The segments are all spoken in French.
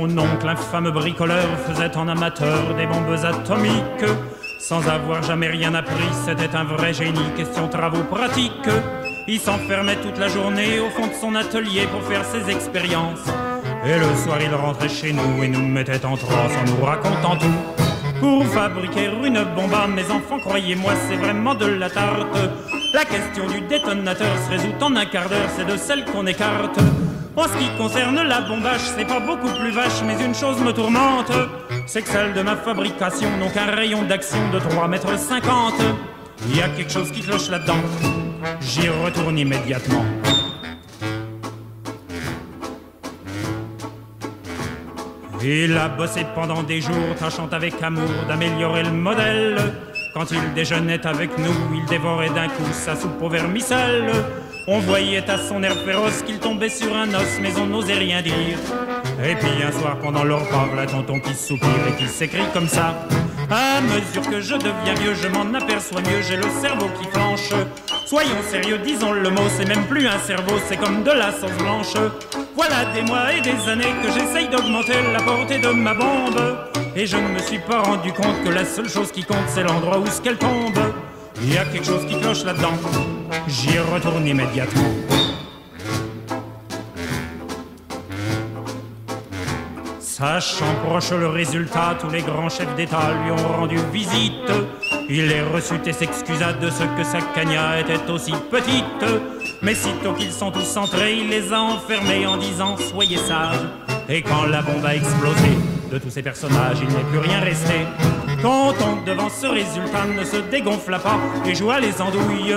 mon oncle, infâme bricoleur, faisait en amateur des bombes atomiques. Sans avoir jamais rien appris, c'était un vrai génie, question travaux pratiques. Il s'enfermait toute la journée au fond de son atelier pour faire ses expériences. Et le soir il rentrait chez nous et nous mettait en transe en nous racontant tout. Pour fabriquer une bombe, mes enfants, croyez-moi, c'est vraiment de la tarte. La question du détonateur se résout en un quart d'heure, c'est de celle qu'on écarte. En ce qui concerne la bombage, c'est pas beaucoup plus vache, mais une chose me tourmente, c'est que celle de ma fabrication n'ont qu'un rayon d'action de 3,50 m. Il y a quelque chose qui cloche là-dedans, j'y retourne immédiatement. Il a bossé pendant des jours, tâchant avec amour d'améliorer le modèle. Quand il déjeunait avec nous, il dévorait d'un coup sa soupe au vermicelle. On voyait à son air féroce qu'il tombait sur un os, mais on n'osait rien dire. Et puis un soir pendant le repas, la tonton qui soupire et qui s'écrie comme ça. À mesure que je deviens vieux, je m'en aperçois mieux, j'ai le cerveau qui flanche. Soyons sérieux, disons le mot, c'est même plus un cerveau, c'est comme de la sauce blanche. Voilà des mois et des années que j'essaye d'augmenter la portée de ma bombe. Et je ne me suis pas rendu compte que la seule chose qui compte, c'est l'endroit où qu'elle tombe. Il y a quelque chose qui cloche là-dedans, j'y retourne immédiatement. Sachant proche le résultat, tous les grands chefs d'État lui ont rendu visite. Il les reçut et s'excusa de ce que sa cagna était aussi petite. Mais sitôt qu'ils sont tous entrés, il les a enfermés en disant « Soyez sages ». Et quand la bombe a explosé, de tous ces personnages, il n'est plus rien resté. Tonton, devant ce résultat, ne se dégonfla pas et joua les andouilles.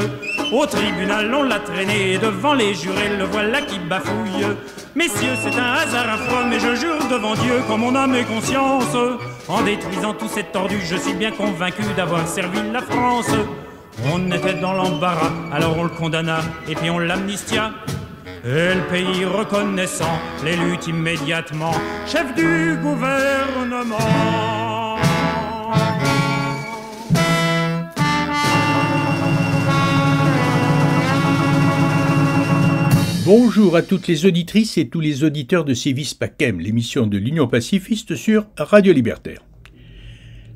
Au tribunal, on l'a traîné et devant les jurés, le voilà qui bafouille. Messieurs, c'est un hasard affreux, mais je jure devant Dieu, qu'en mon âme et conscience, en détruisant tous ces tordus, je suis bien convaincu d'avoir servi la France. On était dans l'embarras, alors on le condamna et puis on l'amnistia. Et le pays reconnaissant l'élut immédiatement chef du gouvernement. Bonjour à toutes les auditrices et tous les auditeurs de Civis Pacem, l'émission de l'Union pacifiste sur Radio Libertaire.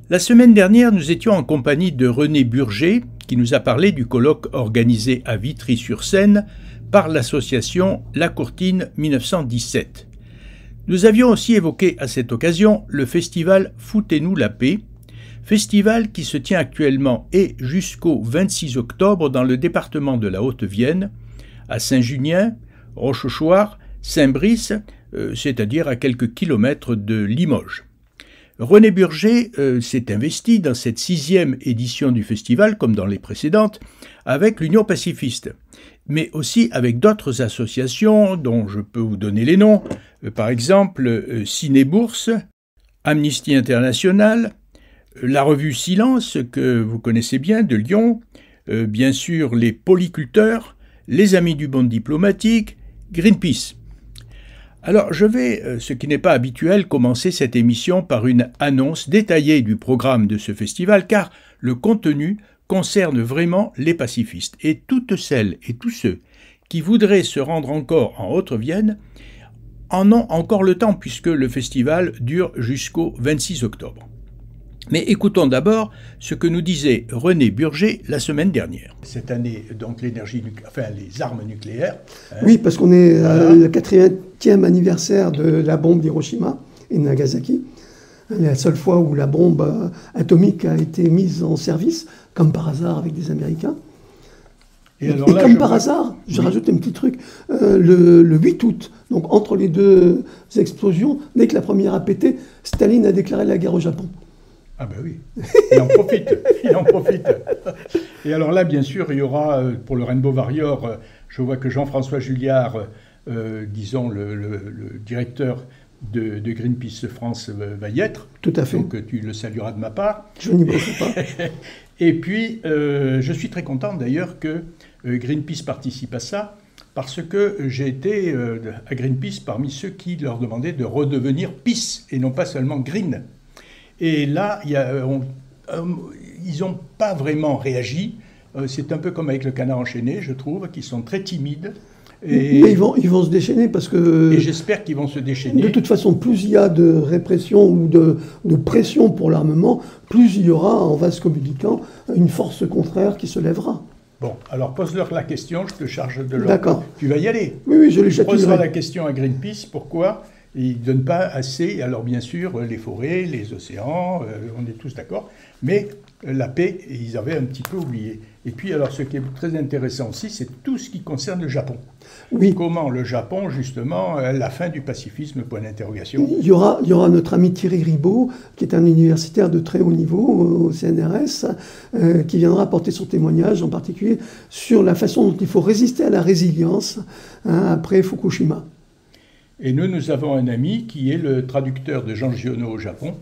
La semaine dernière, nous étions en compagnie de René Burger, qui nous a parlé du colloque organisé à Vitry-sur-Seine par l'association La Courtine 1917. Nous avions aussi évoqué à cette occasion le festival Foutez-nous la paix, festival qui se tient actuellement et jusqu'au 26 octobre dans le département de la Haute-Vienne, à Saint-Junien, Rochechouart, Saint-Brice, c'est-à-dire à quelques kilomètres de Limoges. René Burger s'est investi dans cette 6e édition du festival, comme dans les précédentes, avec l'Union pacifiste, mais aussi avec d'autres associations dont je peux vous donner les noms, par exemple Ciné-Bourse, Amnesty International, la revue Silence, que vous connaissez bien, de Lyon, bien sûr les Polyculteurs, les Amis du Monde diplomatique, Greenpeace. Alors je vais, ce qui n'est pas habituel, commencer cette émission par une annonce détaillée du programme de ce festival, car le contenu concerne vraiment les pacifistes. Et toutes celles et tous ceux qui voudraient se rendre encore en Haute-Vienne en ont encore le temps, puisque le festival dure jusqu'au 26 octobre. Mais écoutons d'abord ce que nous disait René Burger la semaine dernière. Cette année, donc les armes nucléaires. Oui, parce qu'on est le 80e anniversaire de la bombe d'Hiroshima et de Nagasaki. La seule fois où la bombe atomique a été mise en service, comme par hasard avec des Américains. Et comme par hasard, je rajoute un petit truc, le 8 août, donc entre les deux explosions, dès que la première a pété, Staline a déclaré la guerre au Japon. Ah ben oui, il en profite. Et alors là, bien sûr, il y aura, pour le Rainbow Warrior, je vois que Jean-François Julliard, disons le directeur de Greenpeace France, va y être. Tout à fait. Donc tu le salueras de ma part. Je n'y manquerai pas. Et puis, je suis très content d'ailleurs que Greenpeace participe à ça, parce que j'ai été à Greenpeace parmi ceux qui leur demandaient de redevenir Peace, et non pas seulement Green. Et là, ils n'ont pas vraiment réagi. c'est un peu comme avec le canard enchaîné, je trouve, qu'ils sont très timides. Mais ils vont se déchaîner parce que... Et j'espère qu'ils vont se déchaîner. De toute façon, plus il y a de répression ou de pression pour l'armement, plus il y aura, en vase communicant, une force contraire qui se lèvera. Bon, alors pose-leur la question, je te charge de leur... D'accord. Tu vas y aller. Oui, je les chatouillerai. Tu poseras la chatouillerai. question à Greenpeace, pourquoi ils ne donnent pas assez, alors bien sûr, les forêts, les océans, on est tous d'accord, mais la paix, ils avaient un petit peu oublié. Et puis, alors, ce qui est très intéressant aussi, c'est tout ce qui concerne le Japon. Oui. Comment le Japon, justement, la fin du pacifisme, point d'interrogation. Il y aura notre ami Thierry Ribaud, qui est un universitaire de très haut niveau au CNRS, qui viendra apporter son témoignage, en particulier sur la façon dont il faut résister à la résilience après Fukushima. Et nous avons un ami qui est le traducteur de Jean Giono au Japon,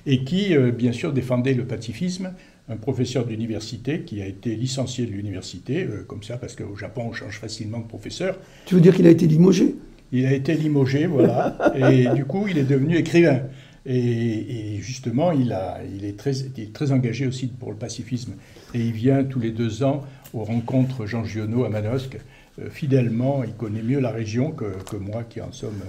et qui, bien sûr, défendait le pacifisme, un professeur d'université qui a été licencié de l'université, comme ça, parce qu'au Japon, on change facilement de professeur. Tu veux dire qu'il a été limogé? Il a été limogé, voilà, et du coup, il est devenu écrivain. Et justement, il est très engagé aussi pour le pacifisme. Et il vient tous les 2 ans aux rencontres Jean Giono à Manosque. Fidèlement, il connaît mieux la région que moi qui en somme...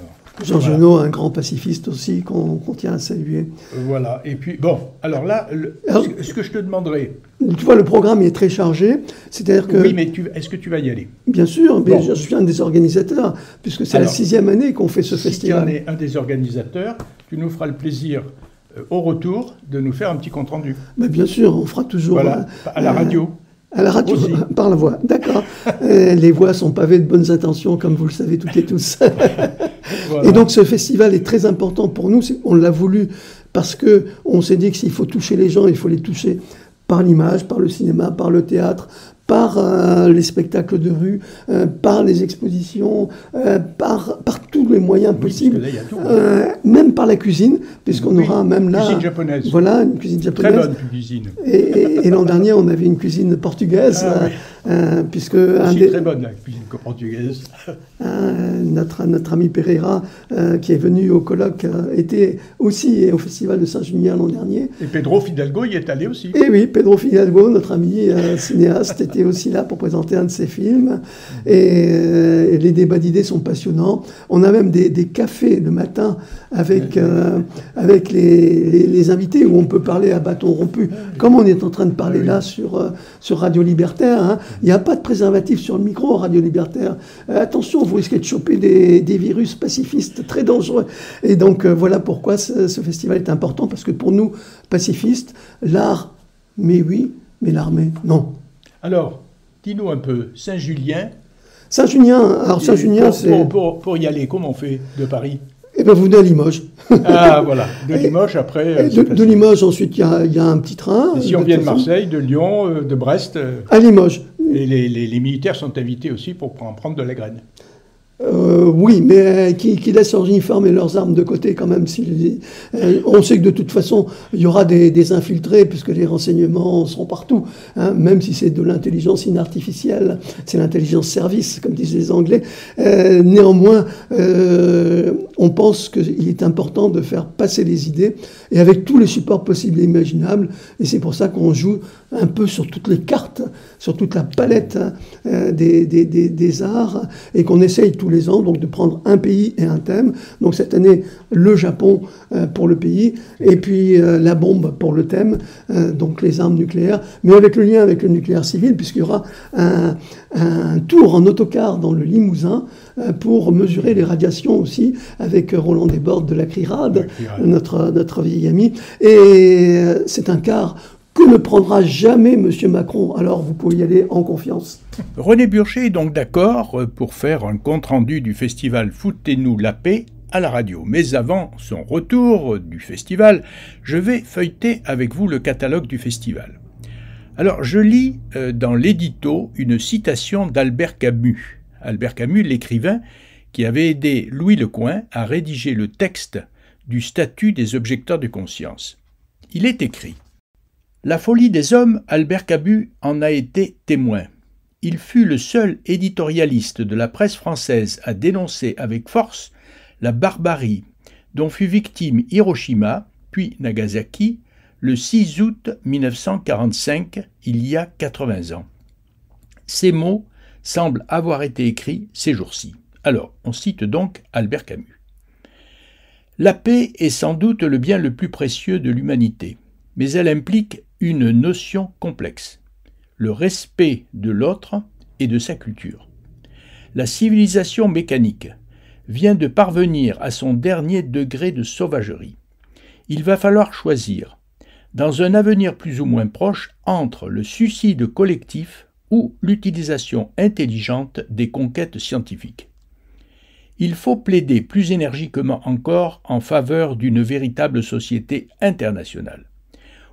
Jean Giono, un grand pacifiste aussi, qu'on tient à saluer. Voilà, et puis, bon, alors là, ce que je te demanderais... Tu vois, le programme est très chargé, c'est-à-dire que... Oui, mais est-ce que tu vas y aller? Bien sûr, mais bon. Je suis un des organisateurs, puisque c'est la 6e année qu'on fait ce festival. Si tu en es un des organisateurs, tu nous feras le plaisir, au retour, de nous faire un petit compte-rendu. Mais bien sûr, on fera toujours... Voilà, à la radio. À la radio, aussi. Par la voix, d'accord. Les voix sont pavées de bonnes intentions, comme vous le savez toutes et tous. Voilà. Et donc ce festival est très important pour nous. On l'a voulu parce qu'on s'est dit que s'il faut toucher les gens, il faut les toucher par l'image, par le cinéma, par le théâtre, par les spectacles de rue, par les expositions, par tous les moyens possibles, là, y a tout, même par la cuisine, puisqu'on aura même là... Cuisine japonaise. Voilà, une cuisine japonaise. Très bonne cuisine. Et l'an dernier, on avait une cuisine portugaise, puisque... très bonne, la cuisine portugaise. Notre ami Pereira, qui est venu au colloque, était aussi au Festival de Saint-Junien l'an dernier. Et Pedro Fidalgo y est allé aussi. Et oui, Pedro Fidalgo, notre ami cinéaste, était aussi là pour présenter un de ses films. Et les débats d'idées sont passionnants. On a même des cafés le matin avec les invités où on peut parler à bâton rompu, comme on est en train de parler là sur Radio Libertaire. Hein. Il n'y a pas de préservatif sur le micro, Radio Libertaire. Attention, vous risquez de choper des virus pacifistes très dangereux. Et donc voilà pourquoi ce festival est important, parce que pour nous, pacifistes, l'art, mais oui, mais l'armée, non. Alors, dis-nous un peu, Saint-Julien. Saint-Junien, alors Saint-Junien, c'est... Pour y aller, comment on fait de Paris? Eh bien, vous venez à Limoges. Ah, voilà. De Limoges, après... De Limoges, ensuite, il y a un petit train. Et si on vient de Marseille, de Lyon, de Brest... À Limoges. Et les militaires sont invités aussi pour en prendre de la graine. Oui, mais qui laissent leurs uniformes et leurs armes de côté quand même. On sait que de toute façon, il y aura des infiltrés, puisque les renseignements seront partout, hein, même si c'est de l'intelligence inartificielle, c'est l'intelligence service, comme disent les Anglais. Néanmoins, on pense qu'il est important de faire passer les idées, et avec tous les supports possibles et imaginables, et c'est pour ça qu'on joue un peu sur toutes les cartes, sur toute la palette des arts, et qu'on essaye tous les ans donc de prendre un pays et un thème. Donc cette année, le Japon pour le pays, et puis la bombe pour le thème, donc les armes nucléaires, mais avec le lien avec le nucléaire civil, puisqu'il y aura un tour en autocar dans le Limousin pour mesurer les radiations aussi, avec Roland Desbordes de la CRIRAD, notre vieil ami. Et c'est un quart que ne prendra jamais M. Macron. Alors vous pouvez y aller en confiance. René Burger est donc d'accord pour faire un compte-rendu du festival Foutez-nous la paix à la radio. Mais avant son retour du festival, je vais feuilleter avec vous le catalogue du festival. Alors je lis dans l'édito une citation d'Albert Camus. Albert Camus, l'écrivain, qui avait aidé Louis Lecoing à rédiger le texte du statut des objecteurs de conscience. Il est écrit: La folie des hommes, Albert Camus en a été témoin. Il fut le seul éditorialiste de la presse française à dénoncer avec force la barbarie dont fut victime Hiroshima, puis Nagasaki, le 6 août 1945, il y a 80 ans. Ces mots semblent avoir été écrits ces jours-ci. Alors, on cite donc Albert Camus. La paix est sans doute le bien le plus précieux de l'humanité, mais elle implique une notion complexe, le respect de l'autre et de sa culture. La civilisation mécanique vient de parvenir à son dernier degré de sauvagerie. Il va falloir choisir, dans un avenir plus ou moins proche, entre le suicide collectif ou l'utilisation intelligente des conquêtes scientifiques. Il faut plaider plus énergiquement encore en faveur d'une véritable société internationale,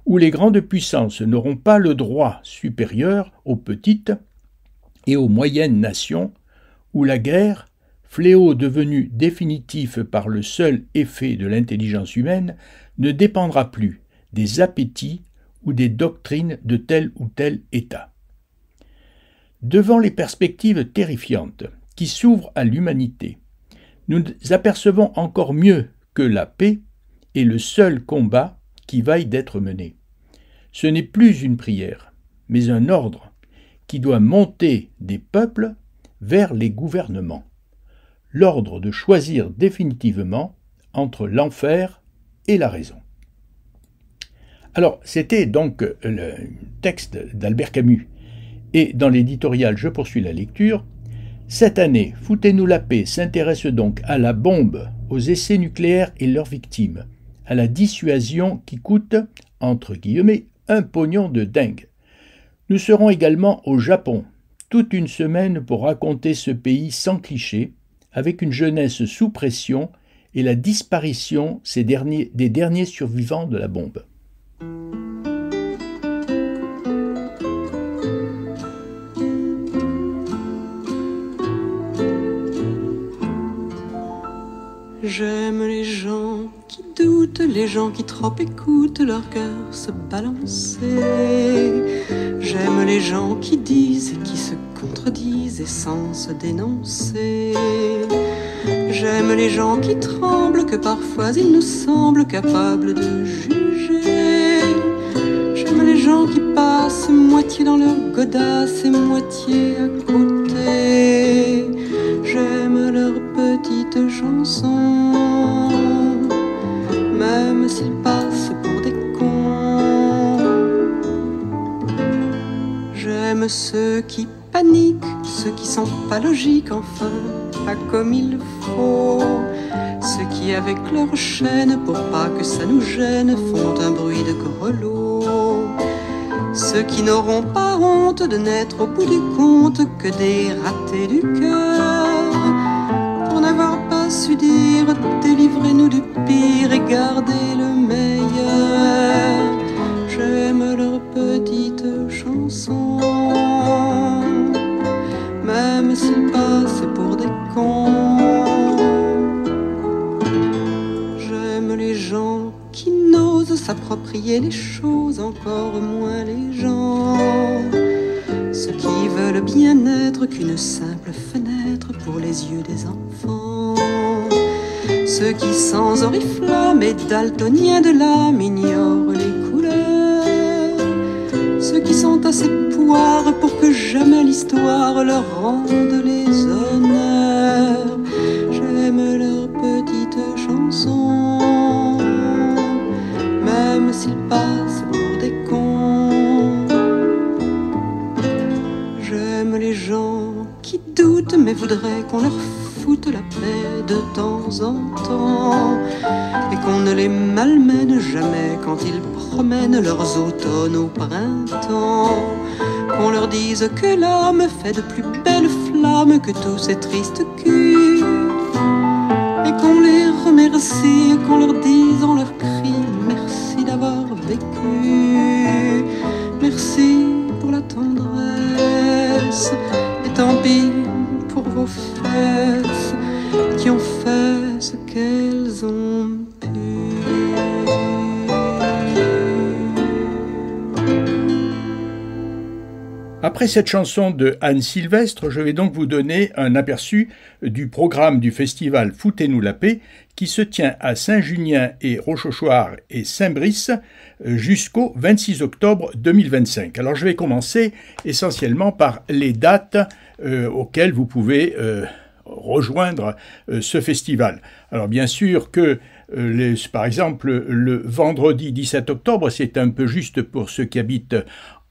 où les grandes puissances n'auront pas le droit supérieur aux petites et aux moyennes nations, où la guerre, fléau devenu définitif par le seul effet de l'intelligence humaine, ne dépendra plus des appétits ou des doctrines de tel ou tel État. Devant les perspectives terrifiantes qui s'ouvrent à l'humanité, nous apercevons encore mieux que la paix est le seul combat qui vaille d'être mené. Ce n'est plus une prière, mais un ordre qui doit monter des peuples vers les gouvernements. L'ordre de choisir définitivement entre l'enfer et la raison. Alors, c'était donc le texte d'Albert Camus. Et dans l'éditorial, je poursuis la lecture. Cette année, Foutez-nous la paix s'intéresse donc à la bombe, aux essais nucléaires et leurs victimes, à la dissuasion qui coûte, entre guillemets, un pognon de dingue. Nous serons également au Japon, toute une semaine pour raconter ce pays sans cliché, avec une jeunesse sous pression et la disparition des derniers survivants de la bombe. J'aime les gens qui doutent, les gens qui trop écoutent leur cœur se balancer. J'aime les gens qui disent et qui se contredisent et sans se dénoncer. J'aime les gens qui tremblent, que parfois ils nous semblent capables de juger. J'aime les gens qui passent moitié dans leur godasse et moitié à côté. J'aime leurs petites chansons, même s'ils passent pour des cons. J'aime ceux qui paniquent, ceux qui sont pas logiques, enfin, pas comme il faut. Ceux qui, avec leur chaîne, pour pas que ça nous gêne, font un bruit de grelot. Ceux qui n'auront pas honte de n'être au bout du compte que des ratés du cœur, pour n'avoir pas su dire délivrez-nous du pire et gardez le meilleur. J'aime leurs petites chansons, même s'ils passent pour des cons. J'aime les gens qui n'osent s'approprier les choses, encore moins les gens. Ceux qui veulent bien être qu'une simple fenêtre pour les yeux des enfants. Ceux qui sans oriflamme et daltoniens de l'âme ignorent les couleurs. Ceux qui sont assez poires pour que jamais l'histoire leur rende les honneurs. J'aime leurs petites chansons, même s'ils passent pour des cons. J'aime les gens qui doutent mais voudraient qu'on leur foute la paix de temps en temps, et qu'on ne les malmène jamais quand ils promènent leurs automnes au printemps. Qu'on leur dise que l'âme fait de plus belles flammes que tous ces tristes culs, et qu'on les remercie, et qu'on leur dise en leur cri merci d'avoir vécu, merci pour la tendresse, et tant pis pour vos fesses qui ont fait ce qu'elles ont pu. Après cette chanson de Anne Sylvestre, je vais donc vous donner un aperçu du programme du festival Foutez-nous la paix qui se tient à Saint-Junien et Rochechouart et Saint-Brice jusqu'au 26 octobre 2025. Alors je vais commencer essentiellement par les dates auxquelles vous pouvez rejoindre ce festival. Alors bien sûr que par exemple le vendredi 17 octobre, c'est un peu juste pour ceux qui habitent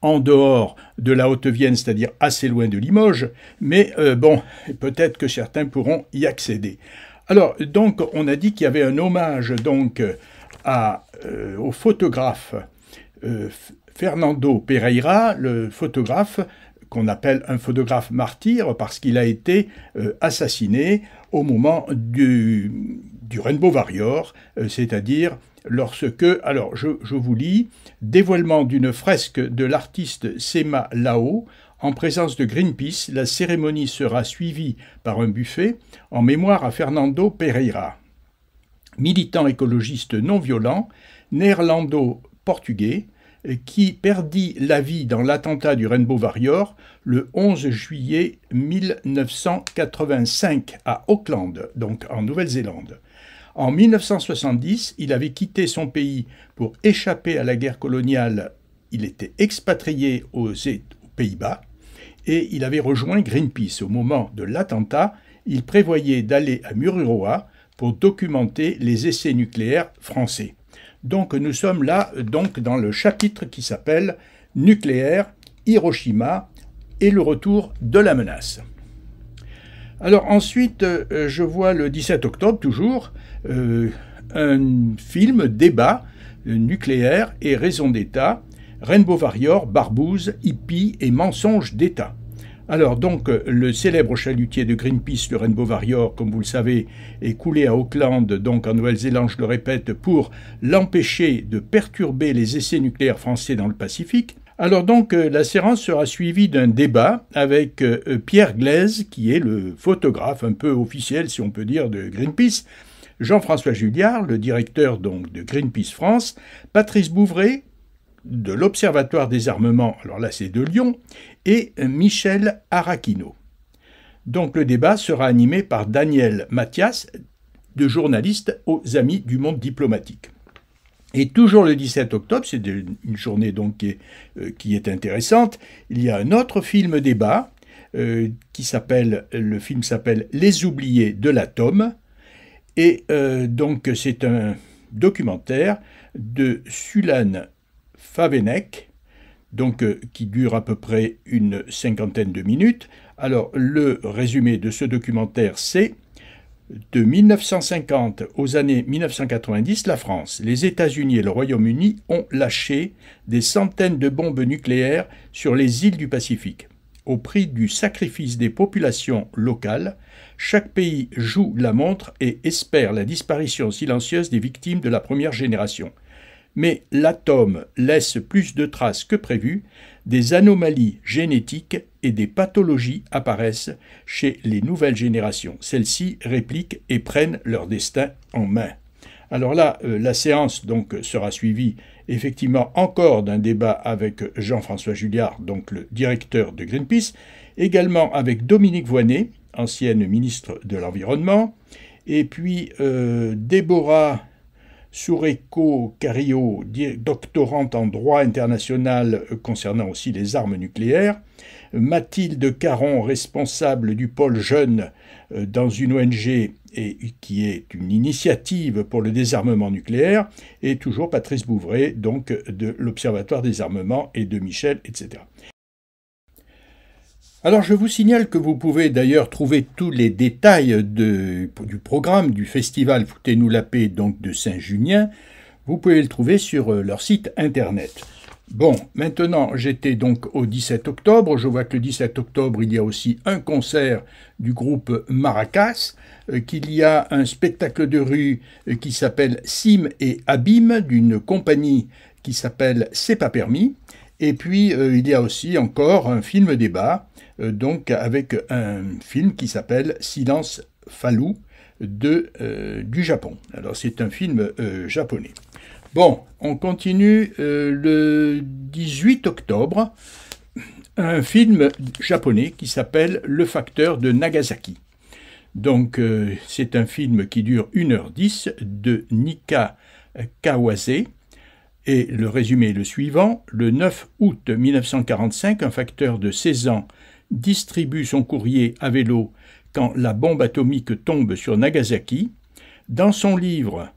en dehors de la Haute-Vienne, c'est-à-dire assez loin de Limoges, mais bon, peut-être que certains pourront y accéder. Alors, donc, on a dit qu'il y avait un hommage donc au photographe Fernando Pereira, le photographe qu'on appelle un photographe martyr parce qu'il a été assassiné au moment du Rainbow Warrior, c'est-à-dire lorsque, alors je vous lis, dévoilement d'une fresque de l'artiste Sema Lao, en présence de Greenpeace, la cérémonie sera suivie par un buffet en mémoire à Fernando Pereira. Militant écologiste non violent, néerlando-portugais, qui perdit la vie dans l'attentat du Rainbow Warrior le 11 juillet 1985 à Auckland, donc en Nouvelle-Zélande. En 1970, il avait quitté son pays pour échapper à la guerre coloniale. Il était expatrié aux Pays-Bas et il avait rejoint Greenpeace. Au moment de l'attentat, il prévoyait d'aller à Mururoa pour documenter les essais nucléaires français. Donc nous sommes là donc dans le chapitre qui s'appelle « Nucléaire, Hiroshima et le retour de la menace ». Alors ensuite, je vois le 17 octobre toujours un film débat nucléaire et raison d'État, Rainbow Warrior, barbouze, hippie et mensonge d'État. Alors donc le célèbre chalutier de Greenpeace, le Rainbow Warrior, comme vous le savez, est coulé à Auckland, donc en Nouvelle-Zélande, je le répète, pour l'empêcher de perturber les essais nucléaires français dans le Pacifique. Alors donc la séance sera suivie d'un débat avec Pierre Glaise, qui est le photographe un peu officiel, si on peut dire, de Greenpeace, Jean-François Julliard, le directeur donc de Greenpeace France, Patrice Bouvray, de l'Observatoire des armements, alors là c'est de Lyon, et Michel Araquino. Donc le débat sera animé par Daniel Mathias, de journaliste aux Amis du Monde Diplomatique. Et toujours le 17 octobre, c'est une journée donc qui est intéressante, il y a un autre film débat, le film s'appelle « Les oubliés de l'atome », et donc c'est un documentaire de Sulan Favenek, donc qui dure à peu près une cinquantaine de minutes. Alors le résumé de ce documentaire, c'est de 1950 aux années 1990, la France, les États-Unis et le Royaume-Uni ont lâché des centaines de bombes nucléaires sur les îles du Pacifique. Au prix du sacrifice des populations locales, chaque pays joue la montre et espère la disparition silencieuse des victimes de la première génération. Mais l'atome laisse plus de traces que prévu, des anomalies génétiques et des pathologies apparaissent chez les nouvelles générations. Celles-ci répliquent et prennent leur destin en main. Alors là, la séance donc sera suivie effectivement encore d'un débat avec Jean-François Julliard, donc le directeur de Greenpeace, également avec Dominique Voynet, ancienne ministre de l'Environnement, et puis Déborah Soureko-Carillo, doctorante en droit international concernant aussi les armes nucléaires, Mathilde Caron, responsable du pôle jeune dans une ONG et qui est une initiative pour le désarmement nucléaire, et toujours Patrice Bouvray, donc de l'Observatoire des armements, et de Michel, etc. Alors je vous signale que vous pouvez d'ailleurs trouver tous les détails du programme du festival Foutez-nous la paix donc de Saint-Junien. Vous pouvez le trouver sur leur site internet. Bon, maintenant j'étais donc au 17 octobre. Je vois que le 17 octobre il y a aussi un concert du groupe Maracas, qu'il y a un spectacle de rue qui s'appelle Sim et Abîme d'une compagnie qui s'appelle C'est pas permis. Et puis il y a aussi encore un film débat, donc avec un film qui s'appelle Silence Fallu du Japon. Alors c'est un film japonais. Bon, on continue le 18 octobre. un film japonais qui s'appelle Le facteur de Nagasaki. Donc c'est un film qui dure 1h10 de Nika Kawase. Et le résumé est le suivant. Le 9 août 1945, un facteur de 16 ans distribue son courrier à vélo quand la bombe atomique tombe sur Nagasaki. Dans son livre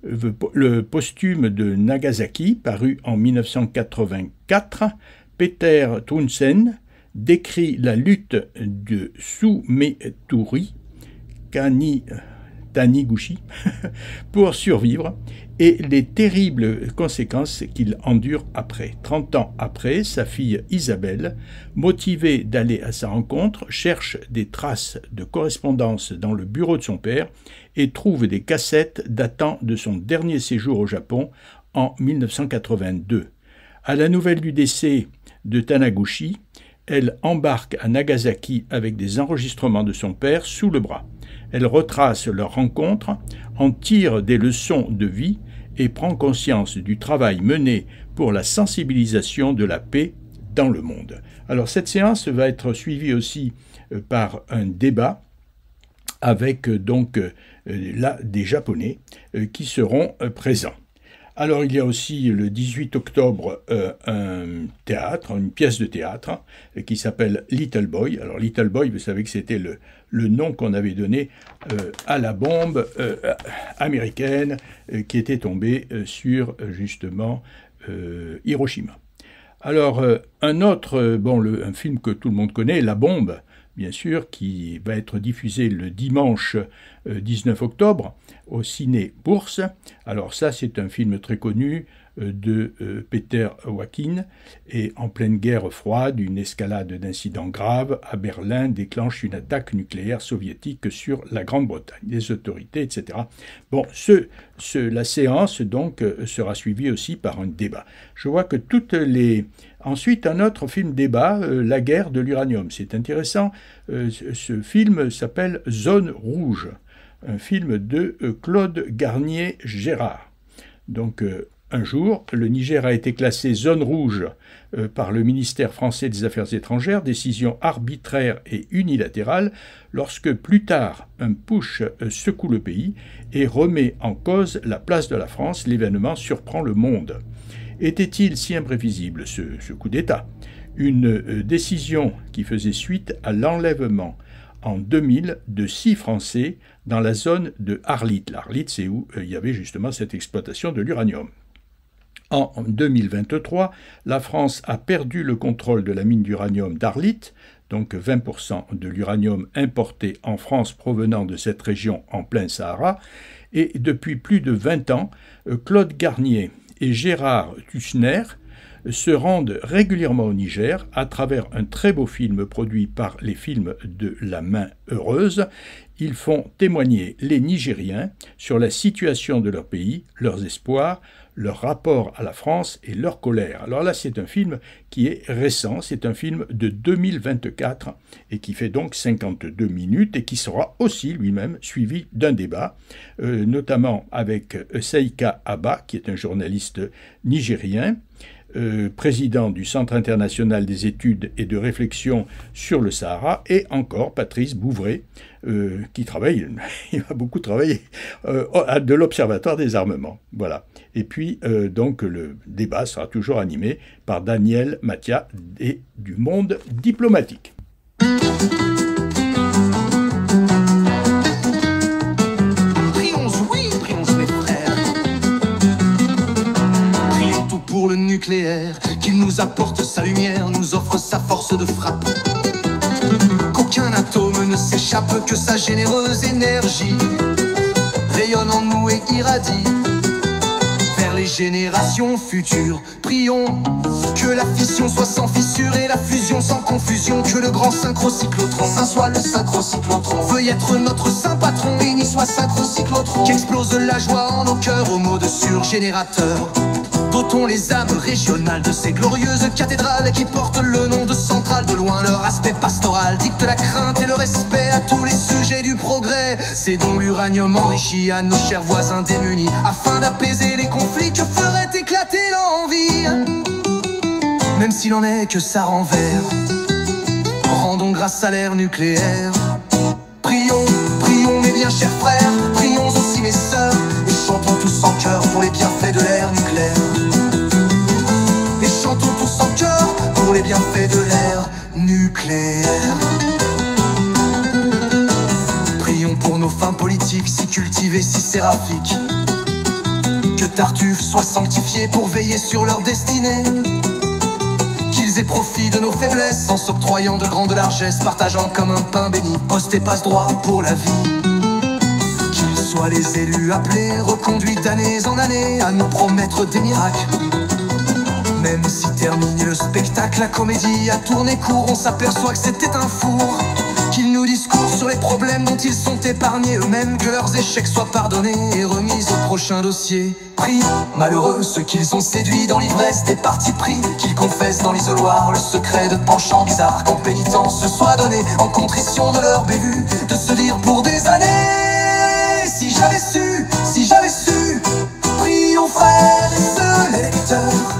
Le posthume de Nagasaki, paru en 1984, Peter Townsend décrit la lutte de Sumeturi Taniguchi pour survivre et les terribles conséquences qu'il endure après. 30 ans après, sa fille Isabelle, motivée d'aller à sa rencontre, cherche des traces de correspondance dans le bureau de son père et trouve des cassettes datant de son dernier séjour au Japon en 1982. À la nouvelle du décès de Taniguchi, elle embarque à Nagasaki avec des enregistrements de son père sous le bras. Elle retrace leur rencontre, en tire des leçons de vie et prend conscience du travail mené pour la sensibilisation de la paix dans le monde. Alors cette séance va être suivie aussi par un débat avec donc là des Japonais qui seront présents. Alors il y a aussi le 18 octobre une pièce de théâtre qui s'appelle Little Boy. Alors Little Boy, vous savez que c'était le nom qu'on avait donné à la bombe américaine qui était tombée sur justement Hiroshima. Alors un autre, un film que tout le monde connaît, La Bombe, bien sûr, qui va être diffusé le dimanche 19 octobre au Ciné Bourse. Alors ça, c'est un film très connu de Peter Wakin. Et en pleine guerre froide, une escalade d'incidents graves à Berlin déclenche une attaque nucléaire soviétique sur la Grande-Bretagne, les autorités, etc. Bon, la séance, donc, sera suivie aussi par un débat. Je vois que toutes les... Ensuite, un autre film débat, La guerre de l'uranium. C'est intéressant. Ce film s'appelle Zone rouge, un film de Claude Garnier-Gérard. Donc, un jour, le Niger a été classé zone rouge par le ministère français des Affaires étrangères, décision arbitraire et unilatérale, lorsque plus tard, un putsch secoue le pays et remet en cause la place de la France. L'événement surprend le monde. Était-il si imprévisible ce coup d'État? Une décision qui faisait suite à l'enlèvement en 2000 de 6 Français dans la zone de Arlit. L'Arlit, c'est où il y avait justement cette exploitation de l'uranium. En 2023, la France a perdu le contrôle de la mine d'uranium d'Arlit, donc 20% de l'uranium importé en France provenant de cette région en plein Sahara, et depuis plus de 20 ans, Claude Garnier et Gérard Tuchner se rendent régulièrement au Niger à travers un très beau film produit par les films de La Main Heureuse. Ils font témoigner les Nigériens sur la situation de leur pays, leurs espoirs, leur rapport à la France et leur colère. Alors là, c'est un film qui est récent, c'est un film de 2024 et qui fait donc 52 minutes et qui sera aussi lui-même suivi d'un débat, notamment avec Seika Abba, qui est un journaliste nigérien, président du Centre international des études et de réflexion sur le Sahara, et encore Patrice Bouvray, qui travaille, il va beaucoup travailler, de l'Observatoire des armements. Voilà. Et puis, donc, le débat sera toujours animé par Daniel Mathia et du Monde diplomatique. Pour le nucléaire, qu'il nous apporte sa lumière, nous offre sa force de frappe. Qu'aucun atome ne s'échappe, que sa généreuse énergie rayonne en nous et irradie vers les générations futures. Prions que la fission soit sans fissure et la fusion sans confusion, que le grand synchrocyclotron, saint soit le synchrocyclotron, veuille être notre saint patron, béni soit synchrocyclotron, qu'explose la joie en nos cœurs au mot de surgénérateur. Dotons les âmes régionales de ces glorieuses cathédrales qui portent le nom de centrale. De loin leur aspect pastoral dicte la crainte et le respect à tous les sujets du progrès. C'est donc l'uranium enrichi à nos chers voisins démunis, afin d'apaiser les conflits que ferait éclater l'envie. même s'il en est que ça renvers. Rendons grâce à l'ère nucléaire. Prions, prions mes bien chers frères, prions aussi mes sœurs, et chantons tous en chœur pour les bienfaits de l'ère nucléaire. Et chantons tous en chœur pour les bienfaits de l'ère nucléaire. Prions pour nos fins politiques si cultivées, si séraphiques, que Tartuffe soit sanctifié pour veiller sur leur destinée, qu'ils aient profit de nos faiblesses en s'octroyant de grandes largesses, partageant comme un pain béni poste et passe droit pour la vie. Qu'ils soient les élus appelés, reconduits d'année en année à nous promettre des miracles. Même si terminé le spectacle, la comédie a tourné court, on s'aperçoit que c'était un four. Qu'ils nous discourent sur les problèmes dont ils sont épargnés eux-mêmes, que leurs échecs soient pardonnés et remis au prochain dossier. Prient, malheureux ceux qu'ils ont séduits dans l'ivresse des partis pris, qu'ils confessent dans l'isoloir le secret de penchants bizarres, qu'en pénitence se soit donné en contrition de leur bévue, de se dire pour des années, si j'avais su, prions frères et sœurs les lecteurs,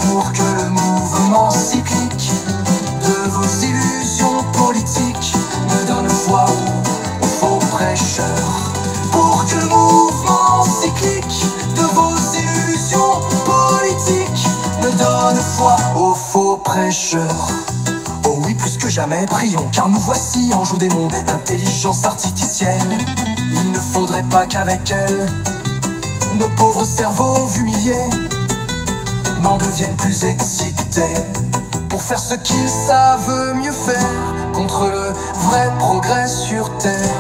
pour que le mouvement cyclique de vos illusions politiques me donne foi aux faux prêcheurs. Pour que le mouvement cyclique de vos illusions politiques me donne foi aux faux prêcheurs. Oh oui, plus que jamais, prions, car nous voici en joue des mondes d'intelligence artificielle. Il ne faudrait pas qu'avec elle nos pauvres cerveaux humiliés n'en deviennent plus excités pour faire ce qu'ils savent mieux faire contre le vrai progrès sur terre,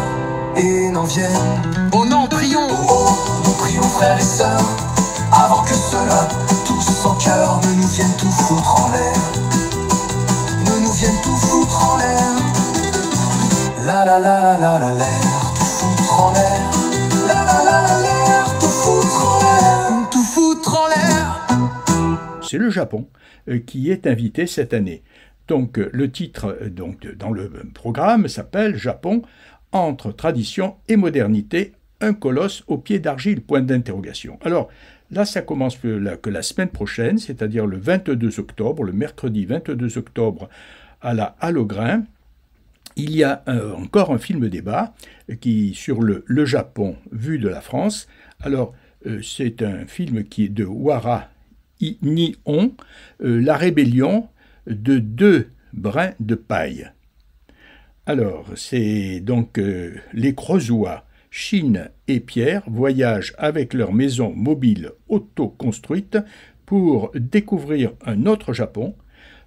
et n'en viennent. Oh non, prions, oh, nous prions frères et sœurs, avant que cela, tous en cœur, ne nous viennent tout foutre en l'air, ne nous viennent tout foutre en l'air. La la la la la l'air, tout foutre en l'air. La la la la l'air, tout foutre en l'air, tout foutre en l'air. C'est le Japon qui est invité cette année. Donc le titre dans le programme s'appelle Japon entre tradition et modernité, un colosse au pied d'argile, point d'interrogation. Alors là, ça commence que la semaine prochaine, c'est-à-dire le 22 octobre, le mercredi 22 octobre à la Halle aux Grains. Il y a encore un film débat sur le Japon vu de la France. Alors c'est un film qui est de Wara Nihon, la rébellion de deux brins de paille. Alors, c'est donc les Creusois, Chine et Pierre voyagent avec leur maison mobile auto-construite pour découvrir un autre Japon.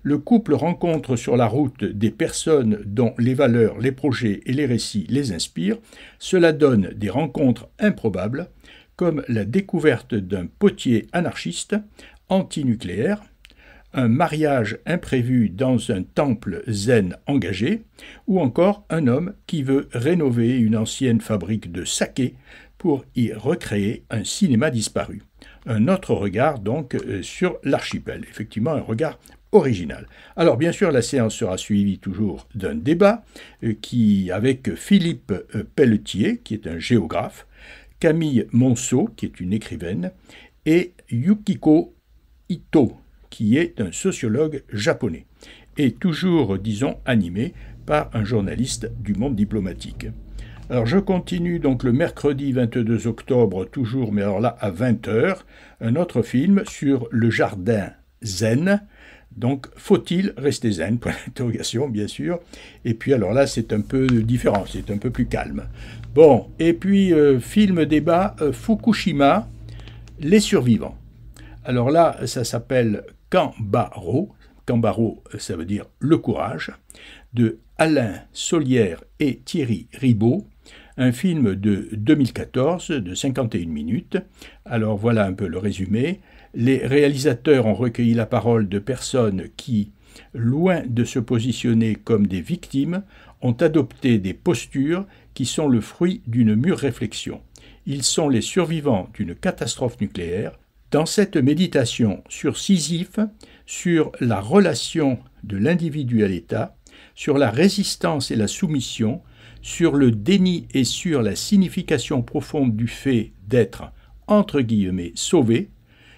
Le couple rencontre sur la route des personnes dont les valeurs, les projets et les récits les inspirent. Cela donne des rencontres improbables, comme la découverte d'un potier anarchiste, antinucléaire, un mariage imprévu dans un temple zen engagé, ou encore un homme qui veut rénover une ancienne fabrique de saké pour y recréer un cinéma disparu. Un autre regard donc sur l'archipel, effectivement un regard original. Alors bien sûr la séance sera suivie toujours d'un débat avec Philippe Pelletier, qui est un géographe, Camille Monceau, qui est une écrivaine, et Yukiko Ito, qui est un sociologue japonais, et toujours, disons, animé par un journaliste du monde diplomatique. Alors je continue donc le mercredi 22 octobre, toujours, mais alors là à 20h, un autre film sur le jardin zen. Donc, faut-il rester zen? Point d'interrogation, bien sûr. Et puis, alors là, c'est un peu différent, c'est un peu plus calme. Bon, et puis, film débat Fukushima, les survivants. Alors là, ça s'appelle Kambaro. Kambaro, ça veut dire le courage, de Alain Solière et Thierry Ribaud. Un film de 2014, de 51 minutes. Alors voilà un peu le résumé. Les réalisateurs ont recueilli la parole de personnes qui, loin de se positionner comme des victimes, ont adopté des postures qui sont le fruit d'une mûre réflexion. Ils sont les survivants d'une catastrophe nucléaire. Dans cette méditation sur Sisyphe, sur la relation de l'individu à l'État, sur la résistance et la soumission, sur le déni et sur la signification profonde du fait d'être, entre guillemets, sauvé,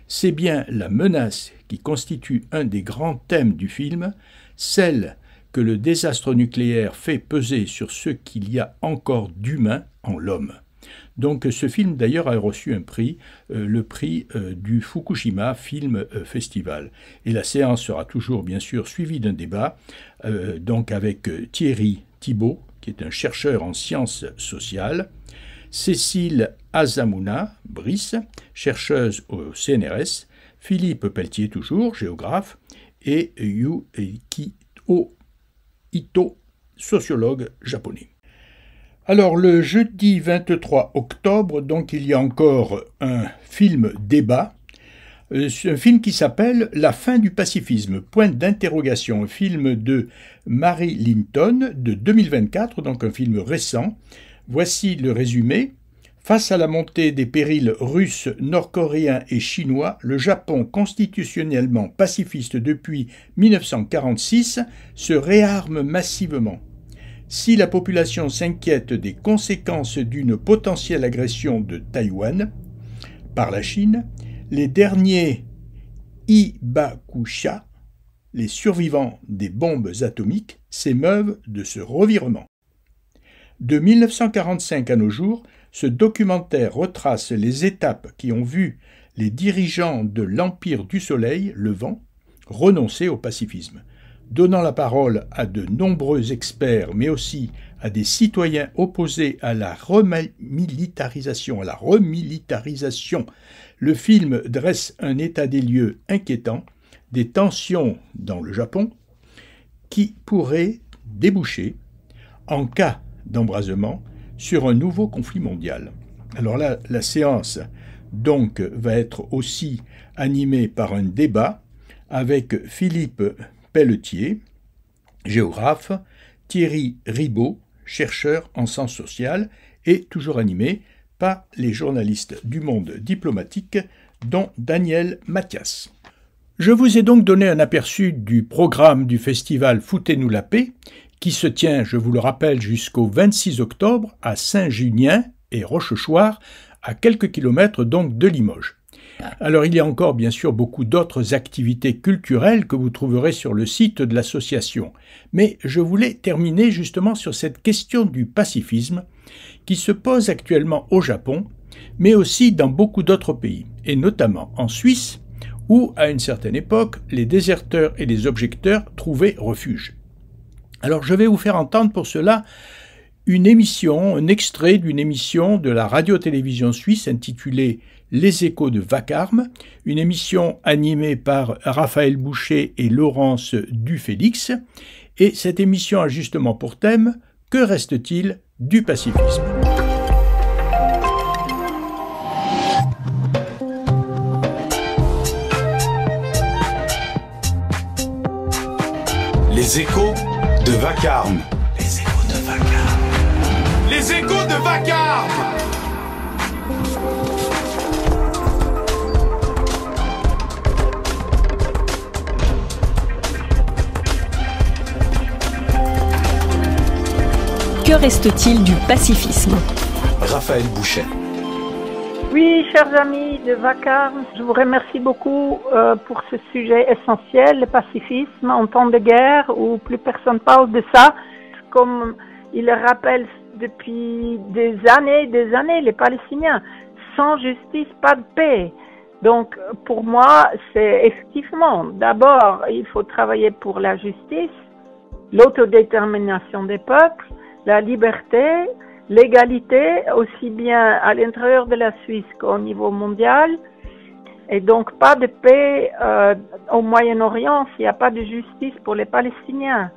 c'est bien la menace qui constitue un des grands thèmes du film, celle que le désastre nucléaire fait peser sur ce qu'il y a encore d'humain en l'homme. Donc ce film d'ailleurs a reçu un prix, le prix du Fukushima Film Festival. Et la séance sera toujours bien sûr suivie d'un débat, donc avec Thierry Thibault, qui est un chercheur en sciences sociales, Cécile Azamouna Brice, chercheuse au CNRS, Philippe Pelletier toujours, géographe, et Yukito Ito, sociologue japonais. Alors le jeudi 23 octobre, donc il y a encore un film débat, un film qui s'appelle « La fin du pacifisme », point d'interrogation, un film de Mary Linton de 2024, donc un film récent. Voici le résumé. Face à la montée des périls russes, nord-coréens et chinois, le Japon, constitutionnellement pacifiste depuis 1946, se réarme massivement. Si la population s'inquiète des conséquences d'une potentielle agression de Taïwan par la Chine, les derniers Hibakusha, les survivants des bombes atomiques, s'émeuvent de ce revirement. De 1945 à nos jours, ce documentaire retrace les étapes qui ont vu les dirigeants de l'Empire du Soleil, levant, renoncer au pacifisme, donnant la parole à de nombreux experts, mais aussi à des citoyens opposés à la remilitarisation. Le film dresse un état des lieux inquiétant, des tensions dans le Japon, qui pourraient déboucher, en cas d'embrasement, sur un nouveau conflit mondial. Alors là, la séance donc va être aussi animée par un débat avec Philippe Pelletier, géographe, Thierry Ribaud, chercheur en sciences sociales, et toujours animé par les journalistes du Monde diplomatique, dont Daniel Mathias. Je vous ai donc donné un aperçu du programme du festival Foutez-nous la paix, qui se tient, je vous le rappelle, jusqu'au 26 octobre à Saint-Junien et Rochechouart, à quelques kilomètres donc de Limoges. Alors il y a encore bien sûr beaucoup d'autres activités culturelles que vous trouverez sur le site de l'association, mais je voulais terminer justement sur cette question du pacifisme qui se pose actuellement au Japon, mais aussi dans beaucoup d'autres pays, et notamment en Suisse, où à une certaine époque, les déserteurs et les objecteurs trouvaient refuge. Alors je vais vous faire entendre pour cela un extrait d'une émission de la radio-télévision suisse intitulée « Les échos de Vacarme », une émission animée par Raphaël Boucher et Laurence Dufélix, et cette émission a justement pour thème « Que reste-t-il du pacifisme ?» Les échos de Vacarme. Les échos de Vacarme. Les échos de Vacarme. Que reste-t-il du pacifisme? Raphaël Boucher. Oui, chers amis de Vacarme, je vous remercie beaucoup pour ce sujet essentiel, le pacifisme en temps de guerre où plus personne parle de ça. Comme il le rappelle depuis des années, les Palestiniens, sans justice, pas de paix. Donc pour moi, c'est effectivement, d'abord, il faut travailler pour la justice, l'autodétermination des peuples, la liberté, l'égalité, aussi bien à l'intérieur de la Suisse qu'au niveau mondial, et donc pas de paix au Moyen-Orient s'il n'y a pas de justice pour les Palestiniens.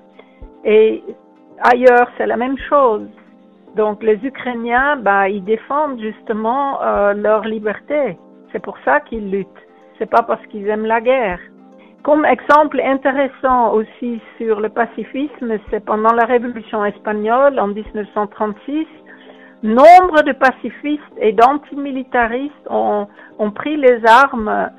Et ailleurs, c'est la même chose. Donc les Ukrainiens, ils défendent justement leur liberté. C'est pour ça qu'ils luttent. C'est pas parce qu'ils aiment la guerre. Comme exemple intéressant aussi sur le pacifisme, c'est pendant la Révolution espagnole en 1936, nombre de pacifistes et d'antimilitaristes ont pris les armes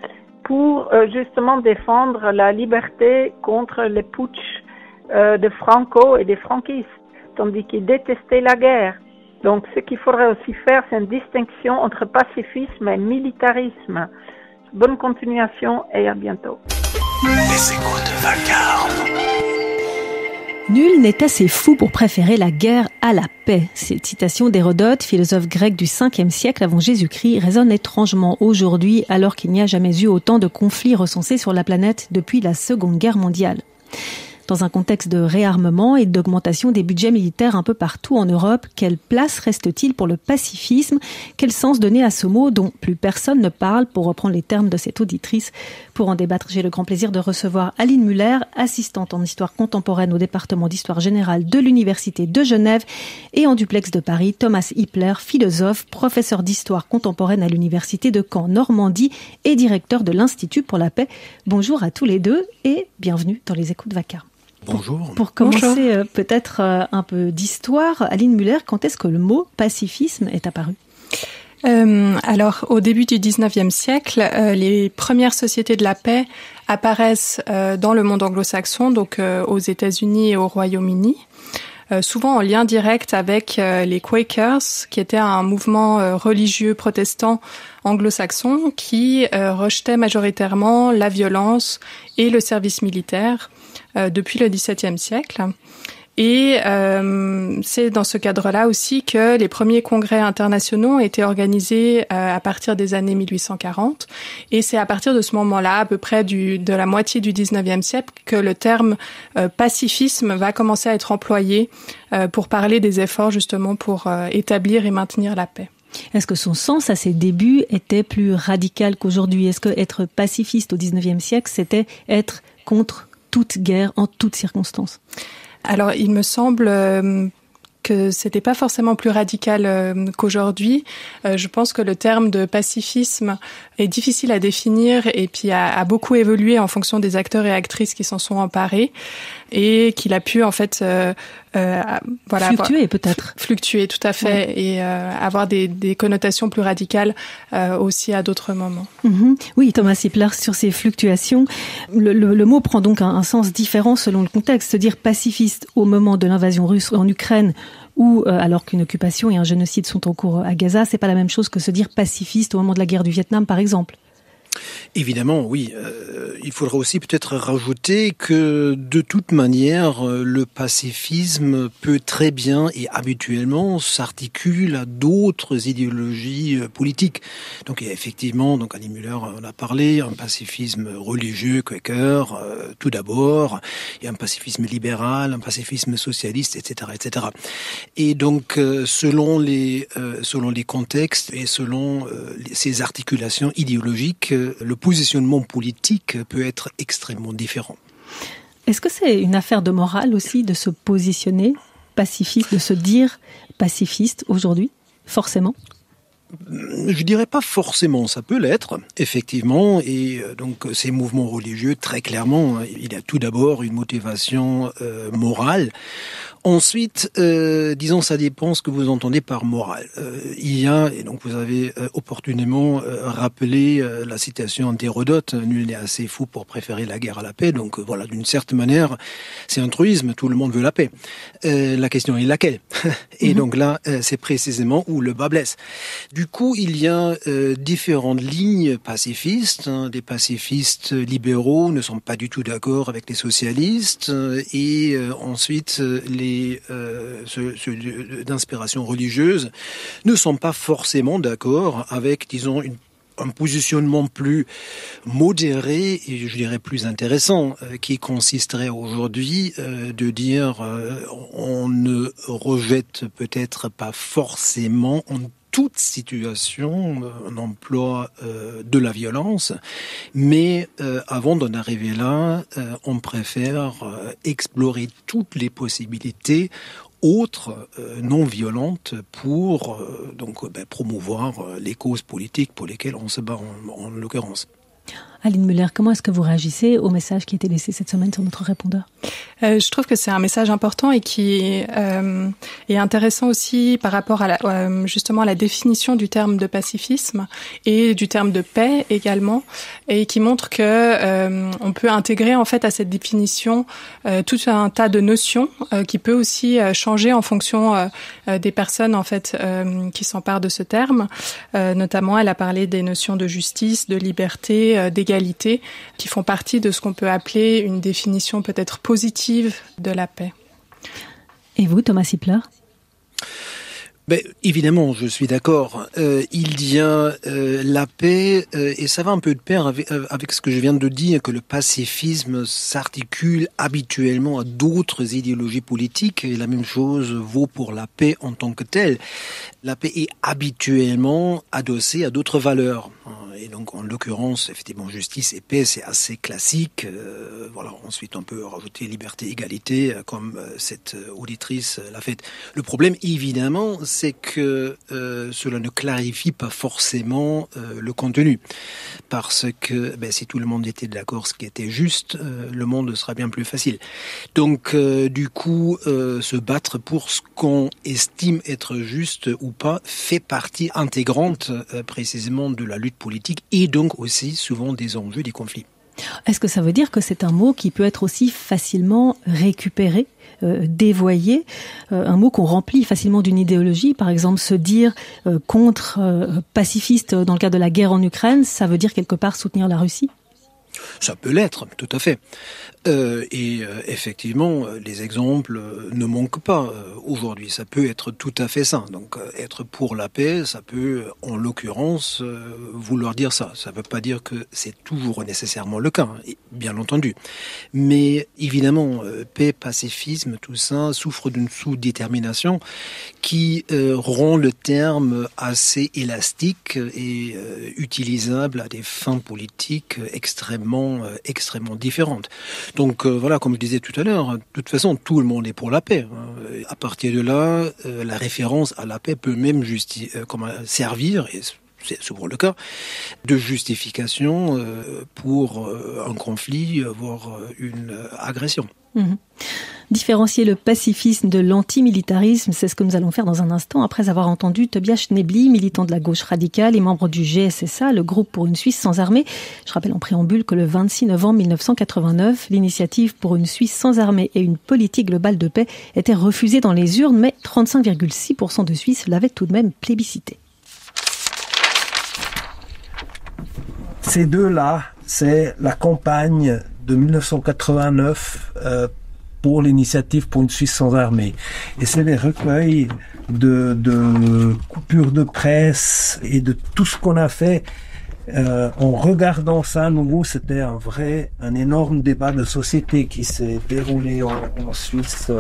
pour justement défendre la liberté contre les putschs de Franco et des franquistes, tandis qu'ils détestaient la guerre. Donc ce qu'il faudrait aussi faire, c'est une distinction entre pacifisme et militarisme. Bonne continuation et à bientôt. Les échos de Vacarme. Nul n'est assez fou pour préférer la guerre à la paix. Cette citation d'Hérodote, philosophe grec du 5e siècle avant Jésus-Christ, résonne étrangement aujourd'hui alors qu'il n'y a jamais eu autant de conflits recensés sur la planète depuis la Seconde Guerre mondiale. Dans un contexte de réarmement et d'augmentation des budgets militaires un peu partout en Europe, quelle place reste-t-il pour le pacifisme ? Quel sens donner à ce mot dont plus personne ne parle, pour reprendre les termes de cette auditrice ? Pour en débattre, j'ai le grand plaisir de recevoir Aline Muller, assistante en histoire contemporaine au département d'histoire générale de l'Université de Genève, et en duplex de Paris, Thomas Hippler, philosophe, professeur d'histoire contemporaine à l'Université de Caen, Normandie, et directeur de l'Institut pour la paix. Bonjour à tous les deux et bienvenue dans les échos de Vacarme. Bonjour. Pour commencer peut-être un peu d'histoire, Aline Muller, quand est-ce que le mot pacifisme est apparu ? Alors, au début du 19e siècle, les premières sociétés de la paix apparaissent dans le monde anglo-saxon, donc aux États-Unis et au Royaume-Uni, souvent en lien direct avec les Quakers, qui étaient un mouvement religieux protestant anglo-saxon qui rejetait majoritairement la violence et le service militaire depuis le XVIIe siècle. Et c'est dans ce cadre-là aussi que les premiers congrès internationaux ont été organisés à partir des années 1840. Et c'est à partir de ce moment-là, à peu près de la moitié du 19e siècle, que le terme pacifisme va commencer à être employé pour parler des efforts justement pour établir et maintenir la paix. Est-ce que son sens à ses débuts était plus radical qu'aujourd'hui ? Est-ce que être pacifiste au 19e siècle, c'était être contre toute guerre en toutes circonstances ? Alors, il me semble que c'était pas forcément plus radical qu'aujourd'hui. Je pense que le terme de pacifisme est difficile à définir et puis a beaucoup évolué en fonction des acteurs et actrices qui s'en sont emparés et qu'il a pu en fait fluctuer peut-être. Fluctuer, tout à fait, ouais. Et avoir des connotations plus radicales aussi à d'autres moments. Mm-hmm. Oui, Thomas Hippler, sur ces fluctuations, le mot prend donc un sens différent selon le contexte. Se dire pacifiste au moment de l'invasion russe en Ukraine ou alors qu'une occupation et un génocide sont en cours à Gaza, c'est pas la même chose que se dire pacifiste au moment de la guerre du Vietnam, par exemple. Évidemment, oui. Il faudra aussi peut-être rajouter que de toute manière, le pacifisme peut très bien et habituellement s'articule à d'autres idéologies politiques. Donc effectivement, donc Aline Muller en a parlé, un pacifisme religieux, quaker, tout d'abord, il y a un pacifisme libéral, un pacifisme socialiste, etc., etc. Et donc selon les contextes et selon ces articulations idéologiques, le positionnement politique peut être extrêmement différent. Est-ce que c'est une affaire de morale aussi de se positionner pacifiste, de se dire pacifiste aujourd'hui, forcément ? Je dirais pas forcément, ça peut l'être, effectivement, et donc ces mouvements religieux, très clairement, il y a tout d'abord une motivation morale. Ensuite, disons, ça dépend ce que vous entendez par morale. Il y a, et donc vous avez opportunément rappelé la citation d'Hérodote, nul n'est assez fou pour préférer la guerre à la paix. Donc voilà, d'une certaine manière, c'est un truisme, tout le monde veut la paix. La question est laquelle ? Et donc là, c'est précisément où le bas blesse. Du coup, il y a différentes lignes pacifistes. Des pacifistes libéraux ne sont pas du tout d'accord avec les socialistes, et ensuite ceux d'inspiration religieuse ne sont pas forcément d'accord avec, disons, un positionnement plus modéré et je dirais plus intéressant qui consisterait aujourd'hui de dire on ne rejette peut-être pas forcément en toute situation un emploi de la violence, mais avant d'en arriver là, on préfère explorer toutes les possibilités autres, non violentes, pour promouvoir les causes politiques pour lesquelles on se bat en l'occurrence. Aline Muller, comment est-ce que vous réagissez au message qui a été laissé cette semaine sur notre répondeur ? Je trouve que c'est un message important et qui est intéressant aussi par rapport à justement à la définition du terme de pacifisme et du terme de paix également, et qui montre que on peut intégrer en fait à cette définition tout un tas de notions qui peut aussi changer en fonction des personnes en fait qui s'emparent de ce terme. Notamment, elle a parlé des notions de justice, de liberté, d'égalité, qui font partie de ce qu'on peut appeler une définition peut-être positive de la paix. Et vous, Thomas Sippler ? Évidemment, je suis d'accord. Il y a la paix, et ça va un peu de pair avec ce que je viens de dire, que le pacifisme s'articule habituellement à d'autres idéologies politiques, et la même chose vaut pour la paix en tant que telle. La paix est habituellement adossée à d'autres valeurs. Et donc, en l'occurrence, effectivement, justice et paix, c'est assez classique. Voilà. Ensuite, on peut rajouter liberté, égalité, comme cette auditrice l'a fait. Le problème, évidemment, c'est que cela ne clarifie pas forcément le contenu. Parce que si tout le monde était d'accord ce qui était juste, le monde sera bien plus facile. Donc, du coup, se battre pour ce qu'on estime être juste ou pas fait partie intégrante précisément de la lutte politique et donc aussi souvent des enjeux, des conflits. Est-ce que ça veut dire que c'est un mot qui peut être aussi facilement récupéré, dévoyé, un mot qu'on remplit facilement d'une idéologie? Par exemple, se dire contre pacifiste dans le cadre de la guerre en Ukraine, ça veut dire quelque part soutenir la Russie? Ça peut l'être, tout à fait. Effectivement, les exemples ne manquent pas aujourd'hui. Ça peut être tout à fait ça. Donc, être pour la paix, ça peut, en l'occurrence, vouloir dire ça. Ça ne veut pas dire que c'est toujours nécessairement le cas, bien entendu. Mais évidemment, paix, pacifisme, tout ça souffre d'une sous-détermination qui rend le terme assez élastique et utilisable à des fins politiques extrêmement différentes. Donc voilà, comme je disais tout à l'heure, de toute façon, tout le monde est pour la paix. À partir de là, la référence à la paix peut même servir, et c'est souvent le cas, de justification pour un conflit, voire une agression. Mmh. Différencier le pacifisme de l'antimilitarisme, c'est ce que nous allons faire dans un instant, après avoir entendu Tobias Schnebly, militant de la gauche radicale et membre du GSSA, le groupe pour une Suisse sans armée. Je rappelle en préambule que le 26 novembre 1989, l'initiative pour une Suisse sans armée et une politique globale de paix était refusée dans les urnes, mais 35,6% de Suisses l'avaient tout de même plébiscité. Ces deux-là, c'est la campagne de 1989 pour l'initiative pour une Suisse sans armée. Et c'est des recueils de coupures de presse et de tout ce qu'on a fait. En regardant ça, à nouveau, c'était un énorme débat de société qui s'est déroulé en Suisse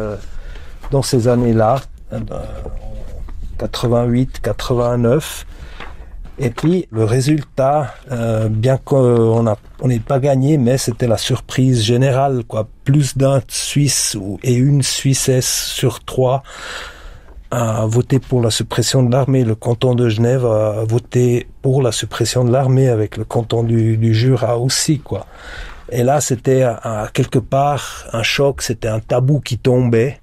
dans ces années-là, 88, 89. Et puis, le résultat, bien qu'on n'ait pas gagné, mais c'était la surprise générale, quoi. Plus d'un Suisse et une Suissesse sur 3 a voté pour la suppression de l'armée. Le canton de Genève a voté pour la suppression de l'armée avec le canton du Jura aussi, quoi. Et là, c'était quelque part un choc, c'était un tabou qui tombait.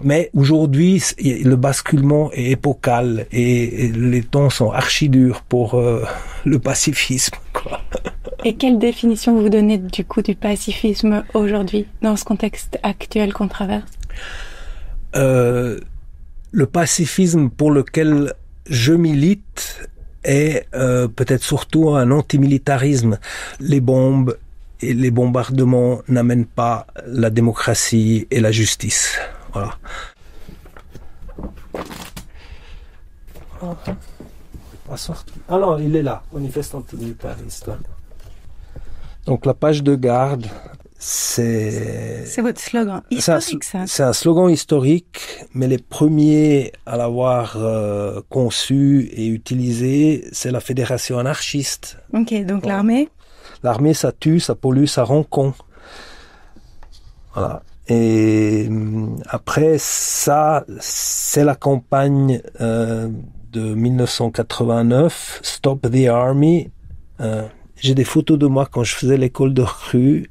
Mais aujourd'hui, le basculement est épocal et les temps sont archi durs pour le pacifisme, quoi. Et quelle définition vous donnez du coup du pacifisme aujourd'hui, dans ce contexte actuel qu'on traverse? Le pacifisme pour lequel je milite est peut-être surtout un antimilitarisme. Les bombes et les bombardements n'amènent pas la démocratie et la justice. Voilà. Alors, il est là, manifeste antimilitariste. Donc la page de garde, c'est votre slogan historique, ça. C'est un slogan historique, mais les premiers à l'avoir conçu et utilisé, c'est la Fédération anarchiste. Ok, donc l'armée. L'armée, ça tue, ça pollue, ça rend con. Voilà. Et après, ça, c'est la campagne de 1989, Stop the Army. J'ai des photos de moi quand je faisais l'école de recrue,